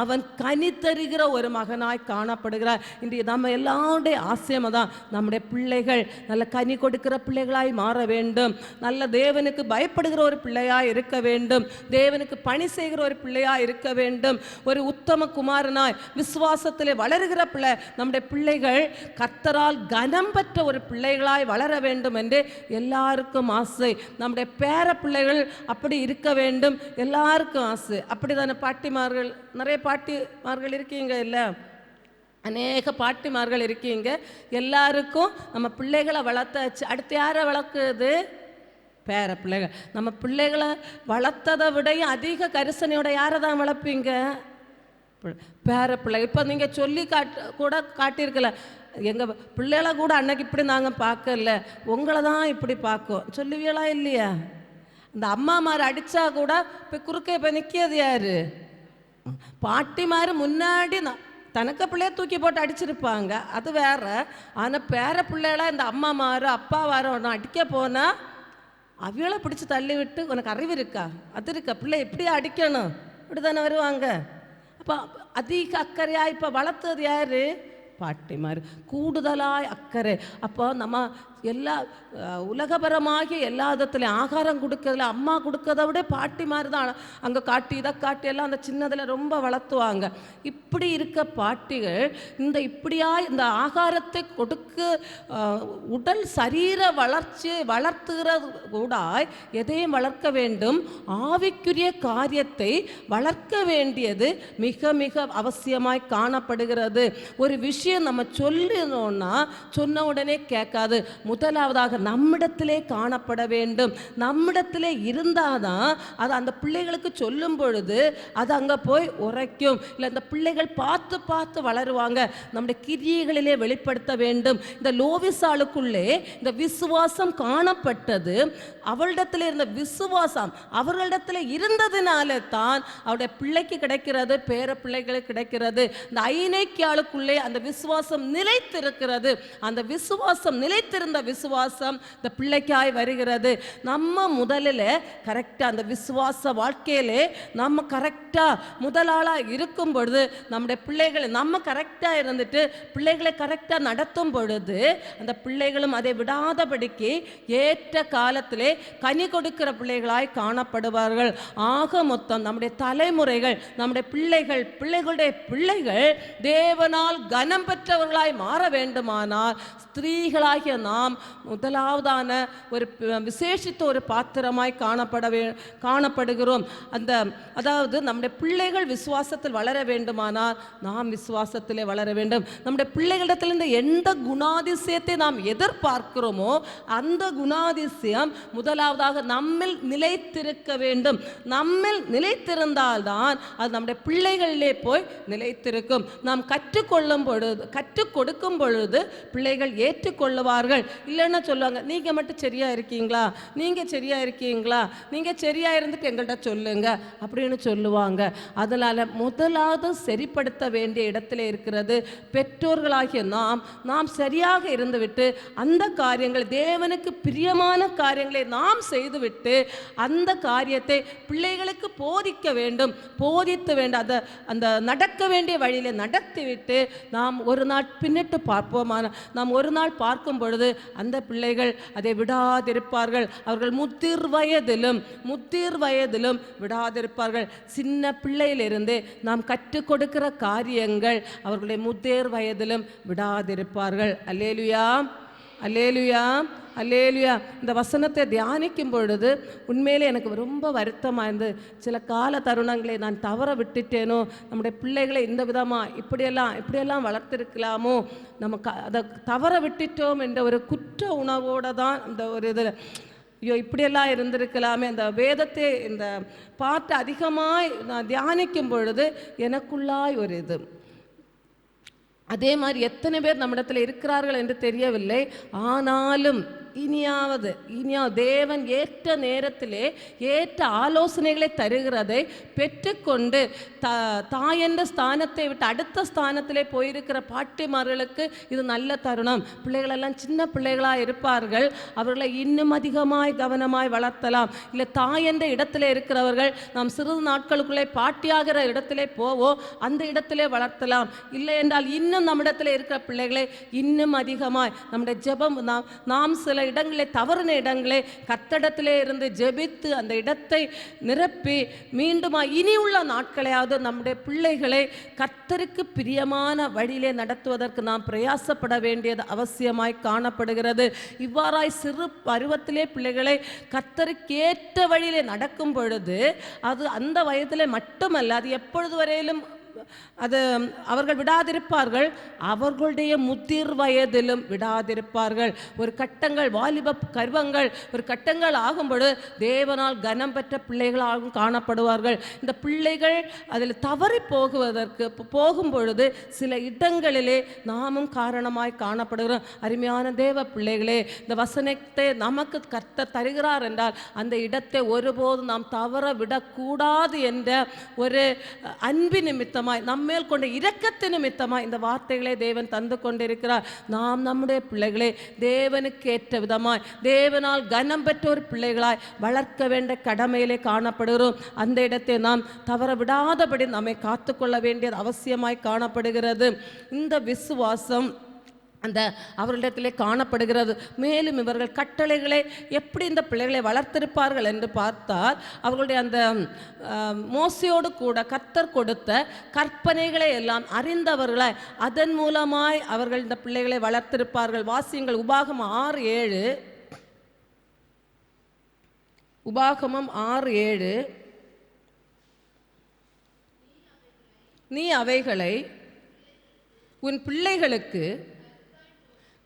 அவன் கனி தருகிற ஒரு மகனாய் காணப்படுகிறார். இன்றைய நம்ம எல்லாருடைய ஆசையும் தான், நம்முடைய பிள்ளைகள் நல்ல கனி கொடுக்கிற பிள்ளைகளாய் மாற வேண்டும். நல்ல தேவனுக்கு பயப்படுகிற ஒரு பிள்ளையாய் இருக்க வேண்டும். தேவனுக்கு பணி செய்கிற ஒரு பிள்ளையாய் இருக்க வேண்டும். ஒரு உத்தம குமாரனாய் விசுவாசத்திலே வளருகிற பிள்ளை, நம்முடைய பிள்ளைகள் கர்த்தரால் கனம் பெற்ற ஒரு பிள்ளைகளாய் வளர வேண்டும் என்று எல்லாருக்கும் ஆசை. நம்முடைய பேர பிள்ளைகள் அப்படி இருக்க வேண்டும், எல்லாருக்கும் ஆசை. அப்படி தானே பாட்டிமார்கள், நிறைய பாட்டிமார்கள் இருக்கீங்க, இல்லை அநேக பாட்டிமார்கள் இருக்கீங்க. எல்லாருக்கும் நம்ம பிள்ளைகளை வளர்த்தாச்சு. அடுத்து யாரை வளர்க்குறது? பேர பிள்ளைகள். நம்ம பிள்ளைகளை வளர்த்ததை விடையும் அதிக கரிசனையோட யாரை தான் வளர்ப்பீங்க? பேர பிள்ளை. இப்போ நீங்கள் சொல்லி கூட காட்டியிருக்கல, எங்கள் பிள்ளைகளை கூட அன்னைக்கு இப்படி நாங்கள் பார்க்கல, உங்களை தான் இப்படி பார்க்கும் சொல்லுவீங்களா இல்லையா? இந்த அம்மாமார் அடித்தா கூட இப்போ குறுக்கே இப்போ நிற்கிறது யாரு? பாட்டிமார் முன்னாடி தனக்கு பிள்ளைய தூக்கி போட்டு அடிச்சிருப்பாங்க, அது வேற. ஆனால் பேர பிள்ளைகள இந்த அம்மாமார் அப்பாவார ஒன்று அடிக்க போனால் அவியலை பிடிச்சி தள்ளி விட்டு, உனக்கு அறிவு இருக்கா, அது இருக்கா, பிள்ளை எப்படி அடிக்கணும், இப்படி தானே வருவாங்க. அப்போ அதிக அக்கறையாக இப்போ வளர்த்தது யாரு? பாட்டிமார். கூடுதலாய் அக்கறை. அப்போ நம்ம எல்லா உலகபரமாகி எல்லா விதத்துலையும் ஆகாரம் கொடுக்கறதுல அம்மா கொடுக்கறத விட பாட்டிமார் தான் அங்கே காட்டி இதை காட்டி எல்லாம் அந்த சின்னதில் ரொம்ப வளர்த்துவாங்க. இப்படி இருக்க பாட்டிகள் இந்த ஆகாரத்தை கொடுக்க உடல் சரீர வளர்த்துகிறது கூட எதையும் வளர்க்க வேண்டும், ஆவிக்குரிய காரியத்தை வளர்க்க வேண்டியது மிக மிக அவசியமாய் காணப்படுகிறது. ஒரு விஷயம் நம்ம சொல்லினோன்னா சொன்ன உடனே கேட்காது. முதலாவதாக நம்மிடத்திலே காணப்பட வேண்டும். நம்மிடத்திலே இருந்தாதான் அது அந்த பிள்ளைகளுக்கு சொல்லும் பொழுது அது அங்கே போய் உரைக்கும். இல்லை இந்த பிள்ளைகள் பார்த்து பார்த்து வளருவாங்க. நம்முடைய கிரியைகளிலே வெளிப்படுத்த வேண்டும். இந்த லோவிசாளுக்குள்ளே இந்த விசுவாசம் காணப்பட்டது. அவளிடத்தில் இருந்த விசுவாசம் அவர்களிடத்தில் இருந்ததுனால தான் அவருடைய பிள்ளைக்கு கிடைக்கிறது, பேர பிள்ளைகளுக்கு கிடைக்கிறது. இந்த ஐநேக்கியாளுக்குள்ளே அந்த விசுவாசம் நிலைத்திருக்கிறது. அந்த விசுவாசம் நிலைத்திருந்த விசுவாசம் இந்த பிள்ளைக்காய் வருகிறது. நம்ம முதலில் கரெக்டாக அந்த விசுவாச வாழ்க்கையிலே நம்ம கரெக்டாக முதலாளாக இருக்கும் பொழுது நம்முடைய பிள்ளைகளை நம்ம கரெக்டாக இருந்துட்டு பிள்ளைகளை கரெக்டாக நடத்தும் பொழுது அந்த பிள்ளைகளும் அதை விடாதபடிக்கு ஏற்ற காலத்திலே கனி கொடுக்கிற பிள்ளைகளாய் காணப்படுவார்கள். ஆக மொத்தம் நம்முடைய தலைமுறைகள், நம்முடைய பிள்ளைகளுடைய பிள்ளைகள் தேவனால் கனம் பெற்றவர்களாய் மாற வேண்டுமானால் ஸ்திரீகளாகிய நாம் முதலாவதான ஒரு விசேஷித்த ஒரு பாத்திரமாய் காணப்படுகிறோம். அதாவது நம்முடைய பிள்ளைகள் விசுவாசத்தில் வளர வேண்டுமானால் நாம் விசுவாசத்திலே வளர வேண்டும். நம்முடைய பிள்ளைகளிடத்திலிருந்து எந்த குணாதிசயத்தை நாம் எதிர்பார்க்கிறோமோ அந்த குணாதிசயம் முதலாவதாக நம்மில் நிலைத்திருக்க வேண்டும். நம்மில் நிலைத்திருந்தால்தான் அது நம்முடைய பிள்ளைகளிலே போய் நிலைத்திருக்கும். நாம் கற்றுக் கொடுக்கும் பொழுது பிள்ளைகள் ஏற்றுக்கொள்ளுவார்கள். இல்லைன்னா சொல்லுவாங்க, நீங்கள் மட்டும் சரியா இருக்கீங்களா, நீங்கள் சரியா இருக்கீங்களா, நீங்கள் சரியா இருந்துட்டு எங்கள்கிட்ட சொல்லுங்க அப்படின்னு சொல்லுவாங்க. அதனால் முதலாவது சரிப்படுத்த வேண்டிய இடத்துல இருக்கிறது பெற்றோர்களாகிய நாம் சரியாக இருந்துவிட்டு அந்த காரியங்கள் தேவனுக்கு பிரியமான காரியங்களை நாம் செய்துவிட்டு அந்த காரியத்தை பிள்ளைகளுக்கு போதிக்க வேண்டும். போதித்து வேண்டும். அந்த நடக்க வேண்டிய வழியில் நடத்திவிட்டு நாம் ஒரு நாள் பின்னிட்டு பார்ப்போமான நாம் ஒரு நாள் பார்க்கும் பொழுது அந்த பிள்ளைகள் அதை விடாதிருப்பார்கள். அவர்கள் முதிர் வயதிலும் விடாதிருப்பார்கள். சின்ன பிள்ளையிலிருந்து நாம் கற்றுக் கொடுக்கிற காரியங்கள் அவர்களுடைய முதிர் வயதிலும் விடாதிருப்பார்கள். அல்லேலுயா, அல்லேலுயா, அல்லேலுயா. இந்த வசனத்தை தியானிக்கும் பொழுது உண்மையிலே எனக்கு ரொம்ப வருத்தமாக இருந்து சில கால தருணங்களை நான் தவற விட்டுட்டேனோ, நம்முடைய பிள்ளைகளை இந்த விதமாக இப்படியெல்லாம் வளர்த்திருக்கலாமோ, நமக்கு அதை தவற விட்டுட்டோம் என்ற ஒரு குற்ற உணர்வோடு தான் இந்த ஒரு இதில் ஐயோ இப்படியெல்லாம் இருந்திருக்கலாமே. அந்த வேதத்தை இந்த பாட்டு அதிகமாய் நான் தியானிக்கும் பொழுது எனக்குள்ளாய் ஒரு இது. அதே மாதிரி எத்தனை பேர் நம்மிடத்தில் இருக்கிறார்கள் என்று தெரியவில்லை. ஆனாலும் இனியாவது தேவன் ஏற்ற நேரத்திலே ஏற்ற ஆலோசனைகளை தருகிறதை பெற்றுக்கொண்டு தாயென்ற ஸ்தானத்தை விட்டு அடுத்த ஸ்தானத்திலே போயிருக்கிற பாட்டிமார்களுக்கு இது நல்ல தருணம். பிள்ளைகளெல்லாம் சின்ன பிள்ளைகளாக இருப்பார்கள். அவர்களை இன்னும் அதிகமாய் கவனமாய் வளர்த்தலாம். இல்லை தாயென்ற இடத்துல இருக்கிறவர்கள் நாம் சிறிது நாட்களுக்குள்ளே பாட்டியாகிற இடத்திலே போவோம், அந்த இடத்திலே வளர்த்தலாம். இல்லை என்றால் இன்னும் நம்மிடத்தில் இருக்கிற பிள்ளைகளை இன்னும் அதிகமாய் நம்முடைய ஜெபம் நாம் சில இடங்களே தவறின இடங்களே கர்த்தரிடத்திலே இருந்து ஜெபித்து அந்த இடத்தை நிரப்பி மீண்டும் இனி உள்ள நாட்களையாவது நம்முடைய பிள்ளைகளை கர்த்தருக்கு பிரியமான வழியிலே நடத்துவதற்கு நாம் பிரயாசப்பட வேண்டியது அவசியமாய் காணப்படுகிறது. இவ்வாறாய் சிறு பருவத்திலே பிள்ளைகளை கர்த்தருக்கு ஏற்ற வழியிலே நடக்கும் பொழுது அது அந்த வயதிலே மட்டுமல்ல, அது எப்பொழுது வரையிலும் அது அவர்கள் விடாதிருப்பார்கள். அவர்களுடைய முதிர் வயதிலும் விடாதிருப்பார்கள். ஒரு கட்டங்கள் வாலிப கர்வங்கள் ஒரு கட்டங்கள் ஆகும்பொழுது தேவனால் கனம் பெற்ற பிள்ளைகளாகவும் காணப்படுவார்கள். இந்த பிள்ளைகள் அதில் தவறி போகும் பொழுது சில இடங்களிலே நாமும் காரணமாய் காணப்படுகிறோம். அருமையான தேவ பிள்ளைகளே, இந்த வசனத்தை நமக்கு கர்த்தர் தருகிறார் என்றால் அந்த இடத்தை ஒருபோதும் நாம் தவற விடக்கூடாது என்ற ஒரு அன்பு நிமித்தமாய் நம்மேல் கொண்ட இரக்கத்து நிமித்தமாய் இந்த வார்த்தைகளை தேவன் தந்து கொண்டிருக்கிறார். நாம் நம்முடைய பிள்ளைகளை தேவனுக்கு ஏற்ற விதமாய் தேவனால் கனம் பெற்ற ஒரு பிள்ளைகளாய் வளர்க்க வேண்டிய கடமையிலே காணப்படுகிறோம். அந்த இடத்தை நாம் தவற விடாதபடி நம்மை காத்துக்கொள்ள வேண்டியது அவசியமாய் காணப்படுகிறது. இந்த விசுவாசம் அந்த அவர்களிடத்திலே காணப்படுகிறது. மேலும் இவர்கள் கட்டளைகளை எப்படி இந்த பிள்ளைகளை வளர்த்திருப்பார்கள் என்று பார்த்தால் அவர்களுடைய அந்த மோசையோடு கூட கர்த்தர் கொடுத்த கற்பனைகளை எல்லாம் அறிந்தவர்களாய் அதன் மூலமாய் அவர்கள் இந்த பிள்ளைகளை வளர்த்திருப்பார்கள். வாசியங்கள் உபாகமம் 6:7. உபாகமம் 6:7. நீ அவைகளை உன் பிள்ளைகளுக்கு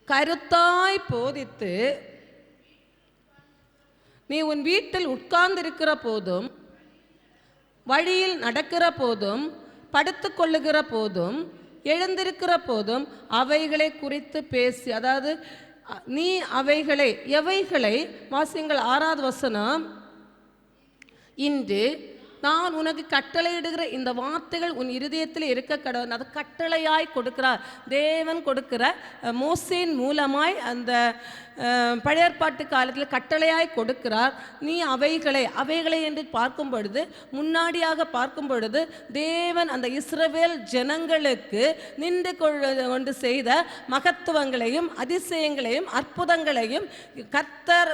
கருத்தாய் போதித்து நீ உன் வீட்டில் உட்கார்ந்திருக்கிற போதும் வழியில் நடக்கிற போதும் படுத்து கொள்ளுகிற போதும் எழுந்திருக்கிற போதும் அவைகளை குறித்து பேசி, அதாவது நீ எவைகளை வாசிங்கள் 6வது வசனம். இன்று நான் உனக்கு கட்டளையிடுகிற இந்த வார்த்தைகள் உன் இருதயத்தில் இருக்க கடவுள். அது கட்டளையாய் கொடுக்கிறார் தேவன். கொடுக்கிற மோசேயின் மூலமாய் அந்த பழைய ஏற்பாட்டு காலத்தில் கட்டளையாய் கொடுக்கிறார். நீ அவைகளை என்று பார்க்கும் பொழுது, முன்னாடியாக பார்க்கும் பொழுது தேவன் அந்த இஸ்ரவேல் ஜனங்களுக்கு நின்று கொண்டு செய்த மகத்துவங்களையும் அதிசயங்களையும் அற்புதங்களையும் கர்த்தர்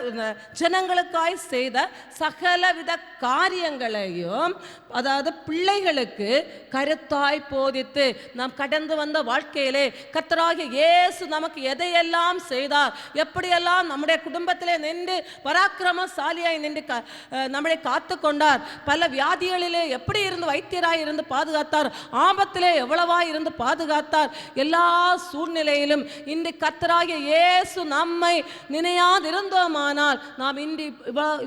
ஜனங்களுக்காய் செய்த சகலவித காரியங்களையும், அதாவது பிள்ளைகளுக்கு கருத்தாய் போதித்து நாம் கடந்து வந்த வாழ்க்கையிலே கர்த்தராகிய இயேசு நமக்கு எதையெல்லாம் செய்தார், எப்படியெல்லாம் நம்முடைய குடும்பத்திலே நின்று பராக்கிரமசாலியாய் நின்று நம்மளை காத்து கொண்டார், பல வியாதிகளிலே எப்படி இருந்து வைத்தியராய் இருந்து பாதுகாத்தார், ஆபத்திலே எவ்வளவாய் இருந்து பாதுகாத்தார். எல்லா சூழ்நிலையிலும் இன்று கர்த்தராகிய இயேசு நம்மை நினையாதிருந்தோமானால் நாம் இன்று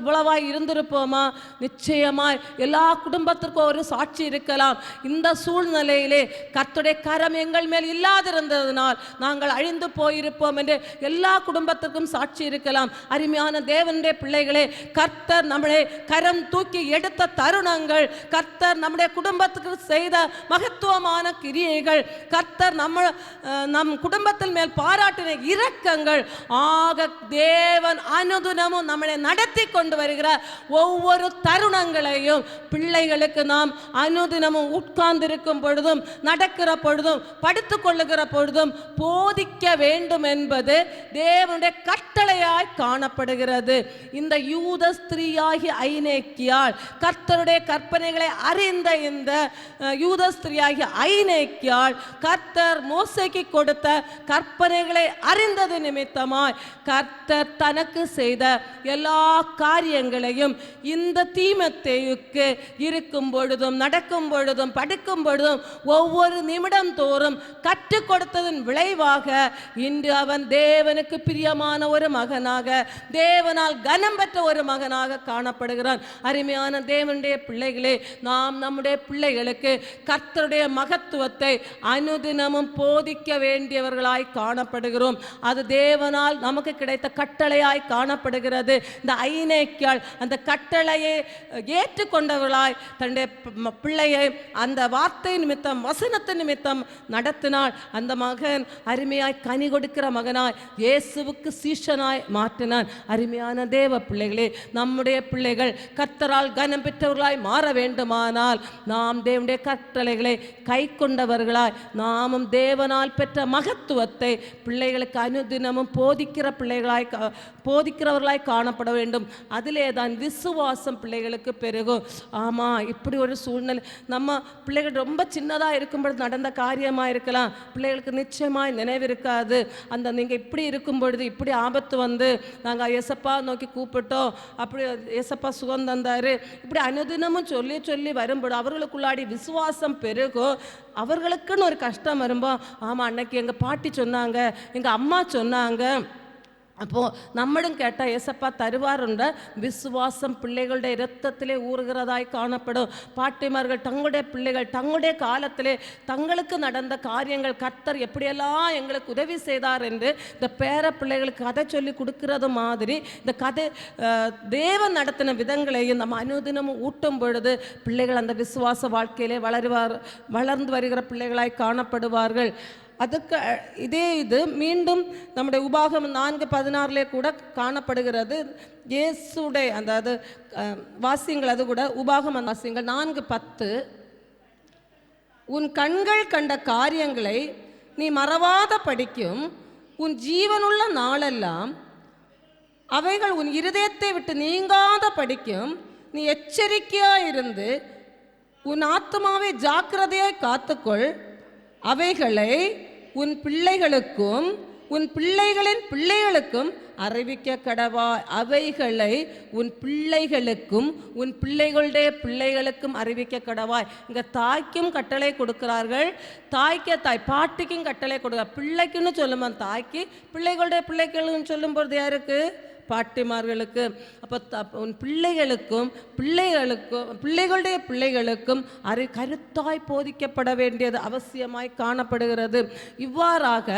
இவ்வளவாய் இருந்திருப்போமா? நிச்சயமாய் எல்லா குடும்பத்திற்கும் ஒரு சாட்சி இருக்கலாம். இந்த சூழ்நிலையிலே கர்த்தருடைய கரம் எங்கள் மேல் இல்லாதிருந்ததினால் நாங்கள் அழிந்து போயிருப்போம் என்று எல்லா குடும்பத்திற்கும் சாட்சி இருக்கலாம். அருமையான தேவனுடைய பிள்ளைகளே, கர்த்தர் நம்மளை கரம் தூக்கி எடுத்த தருணங்கள், கர்த்தர் நம்முடைய குடும்பத்துக்கு செய்த மகத்துவமான கிரியைகள், கர்த்தர் நம் குடும்பத்தின் மேல் பாராட்டின இரக்கங்கள், ஆக தேவன் அனுதினமும் நம்மளை நடத்தி கொண்டு வருகிற ஒவ்வொரு தருணங்களையும் பிள்ளைகளுக்கு நாம் அனுதினமும் உட்கார்ந்திருக்கும் பொழுதும், நடக்கிற பொழுதும், படுத்துக் கொள்ளுகிற பொழுதும் போதிக்க வேண்டும் என்பது தேவனுடைய கட்டளையாய் காணப்படுகிறது. இந்த யூத ஸ்திரீயாகி ஐநேக்கியாள், கர்த்தருடைய கற்பனைகளை அறிந்த இந்த யூத ஸ்திரீயாகி ஐநேக்கியாள் கர்த்தர் மோசேக்கு கொடுத்த கற்பனைகளை அறிந்தது நிமித்தமாய் கர்த்தர் தனக்கு செய்த எல்லா காரியங்களையும் இந்த தீமோத்தேயுக்கு இருக்கும் பொழுதும், நடக்கும் பொழுதும், படுக்கும் பொழுதும், ஒவ்வொரு நிமிடம் தோறும் கற்றுக் கொடுத்ததன் விளைவாக இன்று அவன் தேவனுக்கு பிரியமான ஒரு மகனாக, தேவனால் கனம் பெற்ற ஒரு மகனாக காணப்படுகிறான். அருமையான தேவனுடைய பிள்ளைகளே, நாம் நம்முடைய பிள்ளைகளுக்கு கர்த்தருடைய மகத்துவத்தை அனுதினமும் போதிக்க வேண்டியவர்களாய் காணப்படுகிறோம். அது தேவனால் நமக்கு கிடைத்த கட்டளையாய் காணப்படுகிறது. இந்த ஐநேக்கியாள் அந்த கட்டளையை ஏற்றுக்கொண்டவர்களாய் தன்னுடைய பிள்ளையை அந்த வார்த்தை நிமித்தம், வசனத்து நிமித்தம் நடத்தினாள். அந்த மகன் அருமையாய் கனி கொடுக்கிற மகனாய் இயேசுவுக்கு சீஷனாய் மாற்றினான். அருமையான தேவ பிள்ளைகளே, நம்முடைய பிள்ளைகள் கர்த்தரால் கனம் பெற்றவர்களாய் மாற வேண்டுமானால் நாம் தேவனுடைய கட்டளைகளை கை கொண்டவர்களாய், நாமும் தேவனால் பெற்ற மகத்துவத்தை பிள்ளைகளுக்கு அனுதினமும் போதிக்கிறவர்களாய் காணப்பட வேண்டும். அதிலே தான் விசுவாசம் பிள்ளைகளுக்கு பெருகும். ஆமாம், இப்படி ஒரு சூழ்நிலை நம்ம பிள்ளைகள் ரொம்ப சின்னதாக இருக்கும்பொழுது நடந்த காரியமாக இருக்கலாம். பிள்ளைகளுக்கு நிச்சயமாய் நினைவிருக்காது. அந்த நீங்கள் இப்படி இருக்கும் பொழுது இப்படி ஆபத்து வந்து நாங்கள் ஏசப்பா நோக்கி கூப்பிட்டோம், அப்படி ஏசப்பா சுகம் தந்தார், இப்படி அனுதினமும் சொல்லி சொல்லி வரும்போது அவர்களுக்குள்ளாடி விசுவாசம் பெருகும். அவர்களுக்குன்னு ஒரு கஷ்டம் வரும்போது, ஆமாம் அன்னைக்கு எங்கள் பாட்டி சொன்னாங்க, எங்கள் அம்மா சொன்னாங்க, அப்போது நம்மளும் கேட்டால் ஏசப்பா தருவாருன்ற விசுவாசம் பிள்ளைகளுடைய இரத்தத்திலே ஊறுகிறதாய் காணப்படும். பாட்டிமார்கள் தங்களுடைய பிள்ளைகள் தங்களுடைய காலத்திலே தங்களுக்கு நடந்த காரியங்கள், கர்த்தர் எப்படியெல்லாம் எங்களுக்கு உதவி செய்தார் என்று இந்த பேர பிள்ளைகளுக்கு கதை சொல்லி கொடுக்கறது மாதிரி இந்த கதை தேவன் நடத்தின விதங்களையும் நம்ம அனுதினமும் ஊட்டும் பொழுது பிள்ளைகள் அந்த விசுவாச வாழ்க்கையிலே வளர்ந்து வருகிற பிள்ளைகளாய் காணப்படுவார்கள். அதுக்கு இது மீண்டும் நம்முடைய உபாகமம் 4:16 கூட காணப்படுகிறது. இயேசுடைய அதாவது வாசியங்கள், அது கூட உபாகமம் வாசியங்கள் 4:10, உன் கண்கள் கண்ட காரியங்களை நீ மறவாத படிக்கும், உன் ஜீவனுள்ள நாளெல்லாம் அவைகள் உன் இருதயத்தை விட்டு நீங்காத படிக்கும், நீ எச்சரிக்கையாக இருந்து உன் ஆத்துமாவை ஜாக்கிரதையாய் காத்துக்கொள், அவைகளை உன் பிள்ளைகளுக்கும் உன் பிள்ளைகளின் பிள்ளைகளுக்கும் அறிவிக்க கடவாய். அவைகளை உன் பிள்ளைகளுக்கும் உன் பிள்ளைகளுடைய பிள்ளைகளுக்கும் அறிவிக்க கடவாய். இங்கே தாய்க்கும் கட்டளை கொடுக்கிறார்கள், பாட்டிக்கும் கட்டளை கொடுக்கிறார். பிள்ளைக்குன்னு சொல்லுமா தாய்க்கு, பிள்ளைகளுடைய பிள்ளைகளும் சொல்லும் பொழுது யாருக்கு? பாட்டிமார்களுக்கு, அப்போ உன் பிள்ளைகளுக்கும் பிள்ளைகளுடைய பிள்ளைகளுக்கும் கருத்தாய் போதிக்கப்பட வேண்டியது அவசியமாய் காணப்படுகிறது. இவ்வாறாக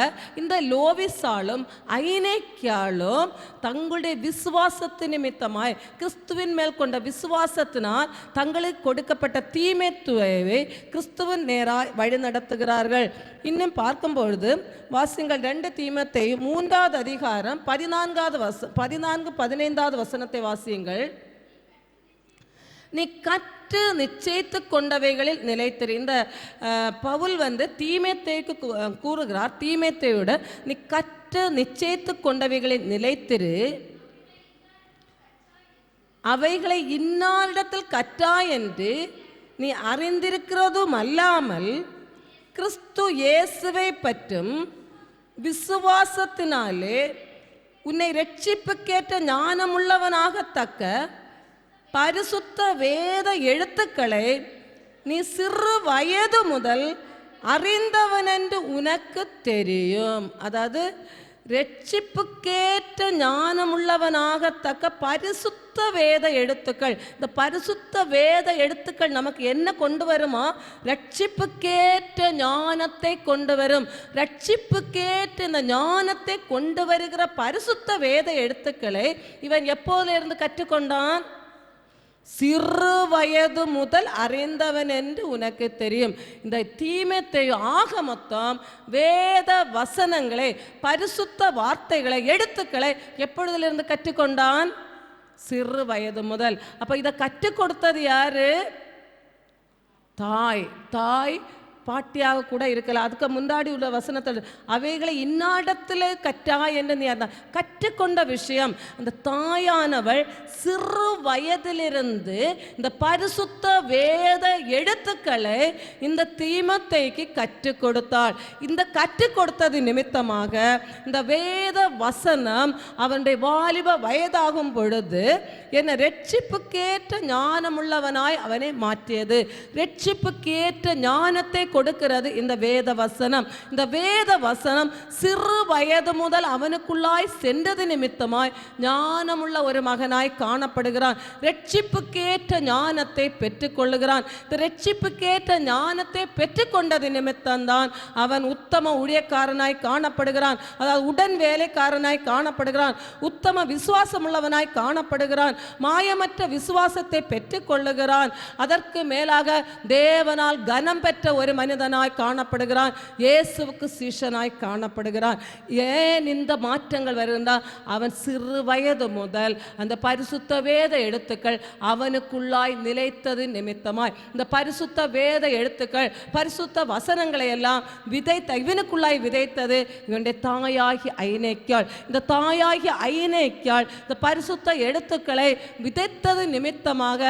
இந்த லோவிசாலும் ஐனேக்கியாலும் தங்களுடைய விசுவாசத்து நிமித்தமாய் கிறிஸ்துவின் மேல் கொண்ட விசுவாசத்தினால் தங்களுக்கு கொடுக்கப்பட்ட தீமைத்துவை கிறிஸ்துவின் நேராய் வழி நடத்துகிறார்கள். இன்னும் பார்க்கும்பொழுது வாசிங்கள் 2 தீமோத்தேயு 3வது அதிகாரம் 14-15 வசனத்தை வாசியுங்கள். நீ கற்று நிச்சயித்து கொண்டவைகளில் நிலைத்திரு. இந்த பவுல் தீமோத்தேயுக்கு கூறுகிறார், தீமோத்தேயுட நீ கற்று நிச்சயித்து கொண்டவைகளில் நிலைத்திரு, அவைகளை இன்னாரிடத்தில் கற்றாய் என்று நீ அறிந்திருக்கிறதும் அல்லாமல் கிறிஸ்து இயேசுவை பற்றும் விசுவாசத்தினாலே உன்னை இரட்சிப்புக்கேற்ற ஞானமுள்ளவனாகத்தக்க பரிசுத்த வேத எழுத்துக்களை நீ சிறு வயது முதல் அறிந்தவன் என்று உனக்கு தெரியும். அதாவது இரட்சிப்புக்கேற்ற ஞானமுள்ளவனாகத்தக்க பரிசுத்த வேத எழுத்துக்கள். இந்த பரிசுத்த வேத எழுத்துக்கள் நமக்கு என்ன கொண்டு வருமா? இரட்சிப்புக்கேற்ற ஞானத்தை கொண்டு வரும். இரட்சிப்புக்கேற்ற இந்த ஞானத்தை கொண்டு வருகிற பரிசுத்த வேத எழுத்துக்களை இவன் எப்போதிலிருந்து கற்றுக்கொண்டான்? சிறு வயது முதல் அறிந்தவன் என்று உனக்கு தெரியும். இந்த தீமோத்தேயு ஆக மொத்தம் வேத வசனங்களை, பரிசுத்த வார்த்தைகளை, எழுத்துக்களை எப்பொழுதிலிருந்து கற்றுக்கொண்டான்? சிறு வயது முதல். அப்ப இதை கற்றுக் கொடுத்தது யாரு? தாய் பாட்டியாக கூட இருக்கலாம். அதுக்கு முன்னாடி உள்ள வசனத்தில் அவைகளை இன்னாடத்தில் கற்றாய் என்று நீ கற்றுக்கொண்ட விஷயம். அந்த தாயானவள் சிறு வயதிலிருந்து இந்த பரிசுத்த வேத எழுத்துக்களை இந்த தீமோத்தேயுக்கு கற்றுக் கொடுத்தாள். இந்த கற்றுக் கொடுத்தது நிமித்தமாக இந்த வேத வசனம் அவனுடைய வாலிப வயதாகும் பொழுது என்ன இரட்சிப்புக்கேற்ற ஞானமுள்ளவனாய் அவனை மாற்றியது. இரட்சிப்புக்கேற்ற ஞானத்தை கொடுக்கிறது இந்த வேத வசனம். இந்த வேத வசனம் சிறு வயது முதல் அவனுக்குள்ளாய் சென்றது நிமித்தமாய் ஞானமுள்ள ஒரு மகனாய் காணப்படுகிறான். இரட்சிப்புக்கேற்ற ஞானத்தை பெற்றுக்கொள்ளுகிறான். இந்த இரட்சிப்புக்கேற்ற ஞானத்தை பெற்றுக்கொண்டது நிமித்தம்தான் அவன் உத்தம ஊழியக்காரனாய் காணப்படுகிறான். அதாவது உடன் வேலைக்காரனாய் காணப்படுகிறான். உத்தம விசுவாசம் உள்ளவனாய் காணப்படுகிறான். மாயமற்ற விசுவாசத்தை பெற்றுக்கொள்ளுகிறான். அதற்கு மேலாக தேவனால் கனம் பெற்ற ஒரு மனிதனாய் காணப்படுகிறான். இயேசுவுக்கு சீஷனாய் காணப்படுகிறான். ஏன் இந்த மாற்றங்கள் வருகின்றால் அவன் சிறு வயது முதல் அந்த பரிசுத்த வேத எழுத்துக்கள் அவனுக்குள்ளாய் நிலைத்தது நிமித்தமாய் இந்த பரிசுத்த வேத எழுத்துக்கள், பரிசுத்த வசனங்களை எல்லாம் இவனுக்குள்ளாய் விதைத்தது இவனுடைய தாயாகி ஐனேக்கியாள். இந்த தாயாகி ஐனேக்கியாள் இந்த பரிசுத்த எழுத்துக்களை விதைத்தது நிமித்தமாக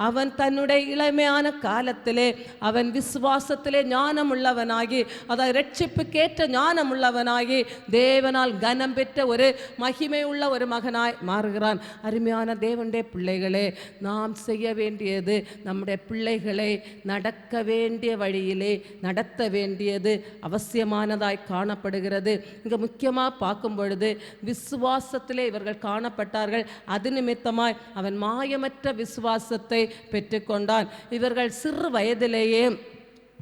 அவன் தன்னுடைய இளமையான காலத்திலே அவன் விசுவாசத்திலே ஞானம் உள்ளவனாகி, அதாவது இரட்சிப்புக்கேற்ற ஞானம் உள்ளவனாகி தேவனால் கனம் பெற்ற ஒரு மகிமை உள்ள ஒரு மகனாய் மாறுகிறான். அருமையான தேவனுடைய பிள்ளைகளே, நாம் செய்ய வேண்டியது நம்முடைய பிள்ளைகளை நடக்க வேண்டிய வழியிலே நடத்த வேண்டியது அவசியமானதாய் காணப்படுகிறது. இங்கே முக்கியமாக பார்க்கும் பொழுது விசுவாசத்திலே இவர்கள் காணப்பட்டார்கள். அது நிமித்தமாய் அவன் மாயமற்ற விசுவாசத்தை பெற்றுக்கொண்டான். இவர்கள் சிறு வயதிலேயே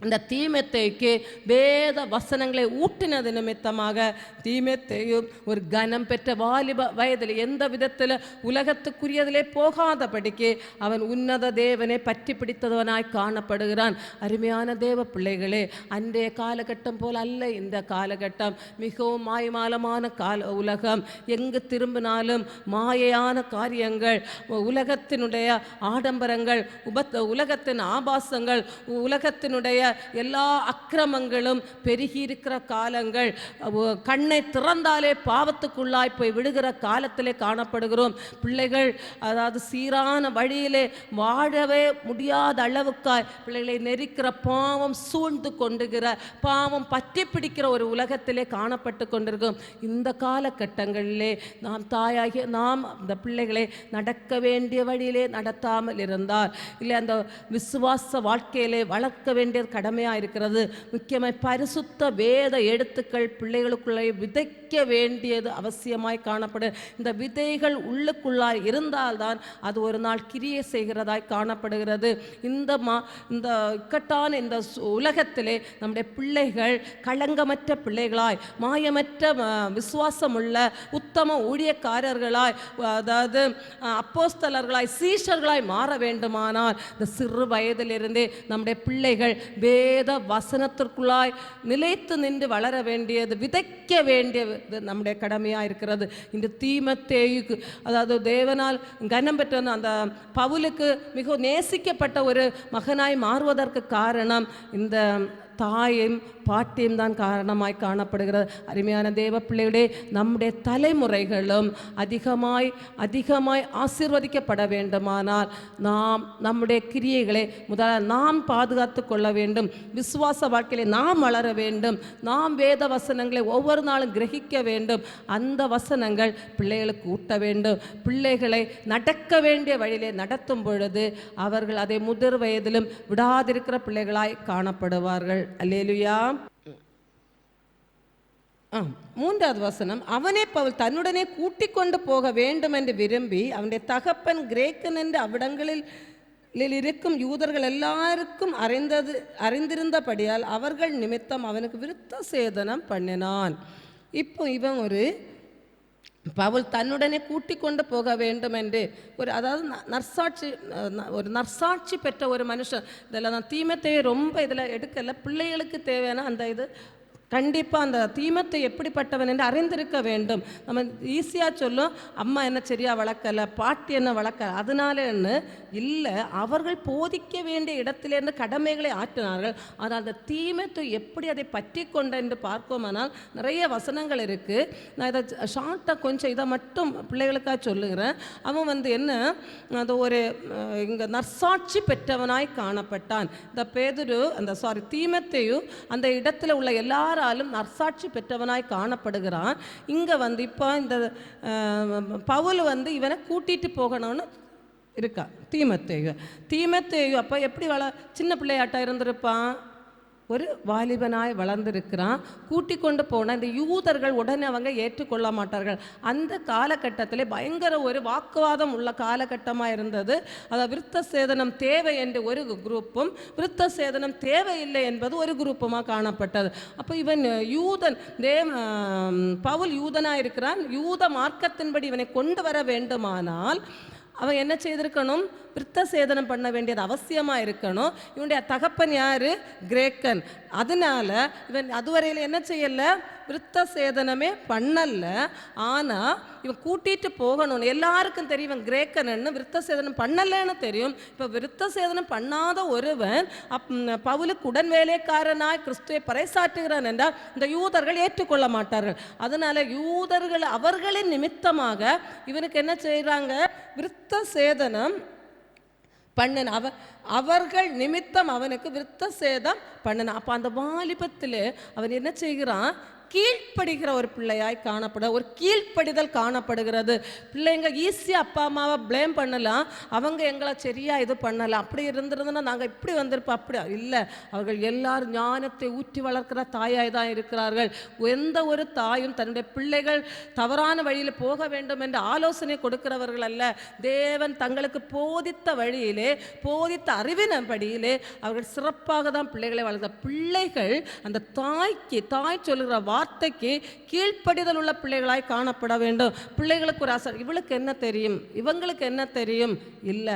இந்த தீமோத்தேயுக்கு வேத வசனங்களை ஊட்டினது நிமித்தமாக தீமோத்தேயு ஒரு கனம் பெற்ற வாலிப வயதில் எந்த விதத்தில் உலகத்துக்குரியதிலே போகாதபடிக்கு அவன் உன்னத தேவனை பற்றி பிடித்தவனாய் காணப்படுகிறான். அருமையான தேவ பிள்ளைகளே, அன்றைய காலகட்டம் போல் அல்ல இந்த காலகட்டம். மிகவும் மாயமாலமான உலகம். எங்கு திரும்பினாலும் மாயையான காரியங்கள், உலகத்தினுடைய ஆடம்பரங்கள், உலகத்தின் ஆபாசங்கள், உலகத்தினுடைய எல்லா அக்கிரமங்களும் பெருகி இருக்கிற காலங்கள். கண்ணை திறந்தாலே பாவத்துக்குள்ளாய் போய் விடுகிற காலத்திலே காணப்படுகிறோம். பிள்ளைகள் அதாவது சீரான வழியிலே வாழவே முடியாத அளவுக்காய் பிள்ளைகளை நெரிக்கிற பாவம் சூழ்ந்து கொண்டுகிற பாவம் பற்றி பிடிக்கிற ஒரு உலகத்திலே காணப்பட்டு கொண்டிருக்கும். இந்த காலகட்டங்களிலே நாம் இந்த பிள்ளைகளை நடக்க வேண்டிய வழியிலே நடத்தாமல் இருந்தால், இல்லை அந்த விசுவாச வாழ்க்கையிலே வளர்க்க வேண்டிய கடமையாக இருக்கிறது. முக்கியமாக பரிசுத்த வேத எழுத்துக்கள் பிள்ளைகளுக்குள்ளே விதைக்க வேண்டியது அவசியமாய் காணப்படும். இந்த விதைகள் உள்ளுக்குள்ளாய் இருந்தால்தான் அது ஒரு நாள் கிரியை செய்கிறதாய் காணப்படுகிறது. இந்த இக்கட்டான இந்த உலகத்திலே நம்முடைய பிள்ளைகள் களங்கமற்ற பிள்ளைகளாய், மாயமற்ற விசுவாசமுள்ள உத்தம ஊழியக்காரர்களாய், அதாவது அப்போஸ்தலர்களாய், சீஷர்களாய் மாற வேண்டுமானால் இந்த சிறு வயதிலிருந்தே நம்முடைய பிள்ளைகள் வேத வசனத்திற்குள்ளாய் நிலைத்து நின்று வளர வேண்டியது, விதைக்க வேண்டியது நம்முடைய கடமையாக இருக்கிறது. இந்த தீமோத்தேயுக்கு, அதாவது தேவனால் கனம் பெற்ற அந்த பவுலுக்கு மிக நேசிக்கப்பட்ட ஒரு மகனாய் மாறுவதற்கு காரணம் இந்த தாயும் பாட்டியும் தான் காரணமாய் காணப்படுகிறது. அருமையான தேவ பிள்ளைகளே, நம்முடைய தலைமுறைகளும் அதிகமாய் ஆசீர்வதிக்கப்பட வேண்டுமானால் நாம் நம்முடைய கிரியைகளை முதல்ல நாம் பாதுகாத்து கொள்ள வேண்டும். விசுவாச வாழ்க்கையிலே நாம் வளர வேண்டும். நாம் வேத வசனங்களை ஒவ்வொரு நாளும் கிரகிக்க வேண்டும். அந்த வசனங்கள் பிள்ளைகளுக்கு ஊட்ட வேண்டும். பிள்ளைகளை நடக்க வேண்டிய வழியிலே நடத்தும் பொழுது அவர்கள் அதை முதிர் வயதிலும் விடாதிருக்கிற பிள்ளைகளாய் காணப்படுவார்கள். அல்லேலூயா. மூன்றாவது வசனம், அவனே பவுல் தன்னுடனே கூட்டிக் கொண்டு போக வேண்டும் என்று விரும்பி அவனுடைய தகப்பன் கிரேக்கன் என்று அவ்விடங்களில் இருக்கும் யூதர்கள் எல்லாருக்கும் அறிந்திருந்தபடியால் அவர்கள் நிமித்தம் அவனுக்கு விருத்த சேதனம் பண்ணினான். இப்போ இவன் பவுல் தன்னுடனே கூட்டிக் கொண்டு போக வேண்டும் என்று அதாவது நற்சாட்சி பெற்ற ஒரு மனுஷன். இதில் நான் தீமோத்தேயை ரொம்ப இதில் எடுக்கலை. பிள்ளைகளுக்கு தேவையான அந்த இது கண்டிப்பாக அந்த தீமோத்தேயு எப்படிப்பட்டவன் என்று அறிந்திருக்க வேண்டும். நம்ம ஈஸியாக சொல்லும், அம்மா என்ன சரியாக வளர்க்கலை, பாட்டி என்ன வளர்க்கலை, அதனால என்ன இல்லை, அவர்கள் போதிக்க வேண்டிய இடத்திலிருந்து கடமைகளை ஆற்றினார்கள். ஆனால் அந்த தீமோத்தேயு எப்படி அதை பற்றி கொண்ட என்று பார்ப்போமானால் நிறைய வசனங்கள் இருக்குது. நான் இதை ஷார்ட்டாக கொஞ்சம் இதை மட்டும் பிள்ளைகளுக்காக சொல்லுகிறேன். அவன் என்ன, அது இங்கே நற்சாட்சி பெற்றவனாய் காணப்பட்டான். இந்த தீமோத்தேயு அந்த இடத்துல உள்ள எல்லாரும் நற்சாட்சி பெற்றவனாய் காணப்படுகிறான். இங்க இப்போ இந்த பவுல் இவனை கூட்டிட்டு போகணும்னு இருக்கா தீமோத்தேயு அப்ப எப்படி சின்ன பிள்ளையாட்டா இருந்திருப்பான், ஒரு வாலிபனாய் வளர்ந்திருக்கிறான். கூட்டிக் கொண்டு போன இந்த யூதர்கள் உடனே அவங்க ஏற்றுக்கொள்ள மாட்டார்கள். அந்த காலகட்டத்திலே பயங்கர ஒரு வாக்குவாதம் உள்ள காலகட்டமாக இருந்தது. அதாவது விருத்த சேதனம் தேவை என்று ஒரு குரூப்பும், விருத்த சேதனம் தேவையில்லை என்பது ஒரு குரூப்புமாக காணப்பட்டது. அப்போ இவன் பவுல் யூதனாக இருக்கிறான். யூத மார்க்கத்தின்படி இவனை கொண்டு வர வேண்டுமானால் அவன் என்ன செய்திருக்கணும், விருத்த சேதனம் பண்ண வேண்டியது அவசியமாக இருக்கணும். இவனுடைய தகப்பன் யாரு, கிரேக்கன். அதனால இவன் அதுவரையில் என்ன செய்யலை, விருத்த சேதனமே பண்ணல. ஆனால் இவன் கூட்டிகிட்டு போகணும்னு எல்லாருக்கும் தெரியும், இவன் கிரேக்கன்னு. விருத்த சேதனம் பண்ணலைன்னு தெரியும். இப்போ விருத்த சேதனம் பண்ணாத ஒருவன் பவுலுக்கு உடன் வேலைக்காரனாய் கிறிஸ்துவை பறைசாற்றுகிறான் என்றால் இந்த யூதர்கள் ஏற்றுக்கொள்ள மாட்டார்கள். அதனால யூதர்கள் அவர்களின் நிமித்தமாக இவனுக்கு என்ன செய்கிறாங்க, விருத்த சேதனம் பண்ணன அவர்கள் நிமித்தம் அவனுக்கு விருத்த சேதம் பண்ணன. அப்போ அந்த வாலிபத்தில் அவன் என்ன செய்கிறான், கீழ்ப்படுகிற ஒரு பிள்ளையாய் காணப்பட, ஒரு கீழ்ப்படிதல் காணப்படுகிறது. பிள்ளைங்க ஈஸியாக அப்பா அம்மாவை ப்ளேம் பண்ணலாம், அவங்க எங்களை சரியாக இது பண்ணலாம், அப்படி இருந்திருந்தோன்னா நாங்கள் இப்படி வந்திருப்போம். அப்படி இல்லை, அவர்கள் எல்லாரும் ஞானத்தை ஊற்றி வளர்க்கிற தாயாய் தான் இருக்கிறார்கள். எந்த ஒரு தாயும் தன்னுடைய பிள்ளைகள் தவறான வழியில் போக வேண்டும் என்று ஆலோசனை கொடுக்கிறவர்கள் அல்ல. தேவன் தங்களுக்கு போதித்த வழியிலே, போதித்த அறிவினபடியிலே அவர்கள் சிறப்பாக தான் பிள்ளைகளை வளர்த்த. பிள்ளைகள் அந்த தாய் சொல்லுகிற வார்த்தைக்கு கீழ்ப்படிதல் உள்ள பிள்ளைகளாய் காணப்பட வேண்டும். பிள்ளைகளுக்கு ஒரு ஆசை, இவளுக்கு என்ன தெரியும், இவங்களுக்கு என்ன தெரியும், இல்லை.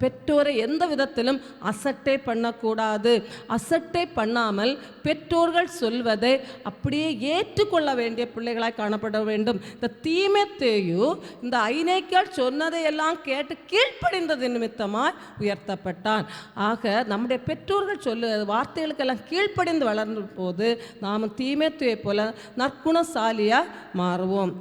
பெற்றோரை எந்த விதத்திலும் அசட்டை பண்ணக்கூடாது. அசட்டை பண்ணாமல் பெற்றோர்கள் சொல்வதை அப்படியே ஏற்றுக்கொள்ள வேண்டிய பிள்ளைகளாய் காணப்பட வேண்டும். இந்த தீமோத்தேயு இந்த ஐநேக்கியால் சொன்னதையெல்லாம் கேட்டு கீழ்ப்படிந்தது நிமித்தமாய் உயர்த்தப்பட்டான். ஆக நம்முடைய பெற்றோர்கள் சொல்ல வார்த்தைகளுக்கெல்லாம் கீழ்ப்படிந்து வளர்ந்த போது நாம் தீமோத்தேயுவை போல நற்குணசாலியாக மாறுவோம்.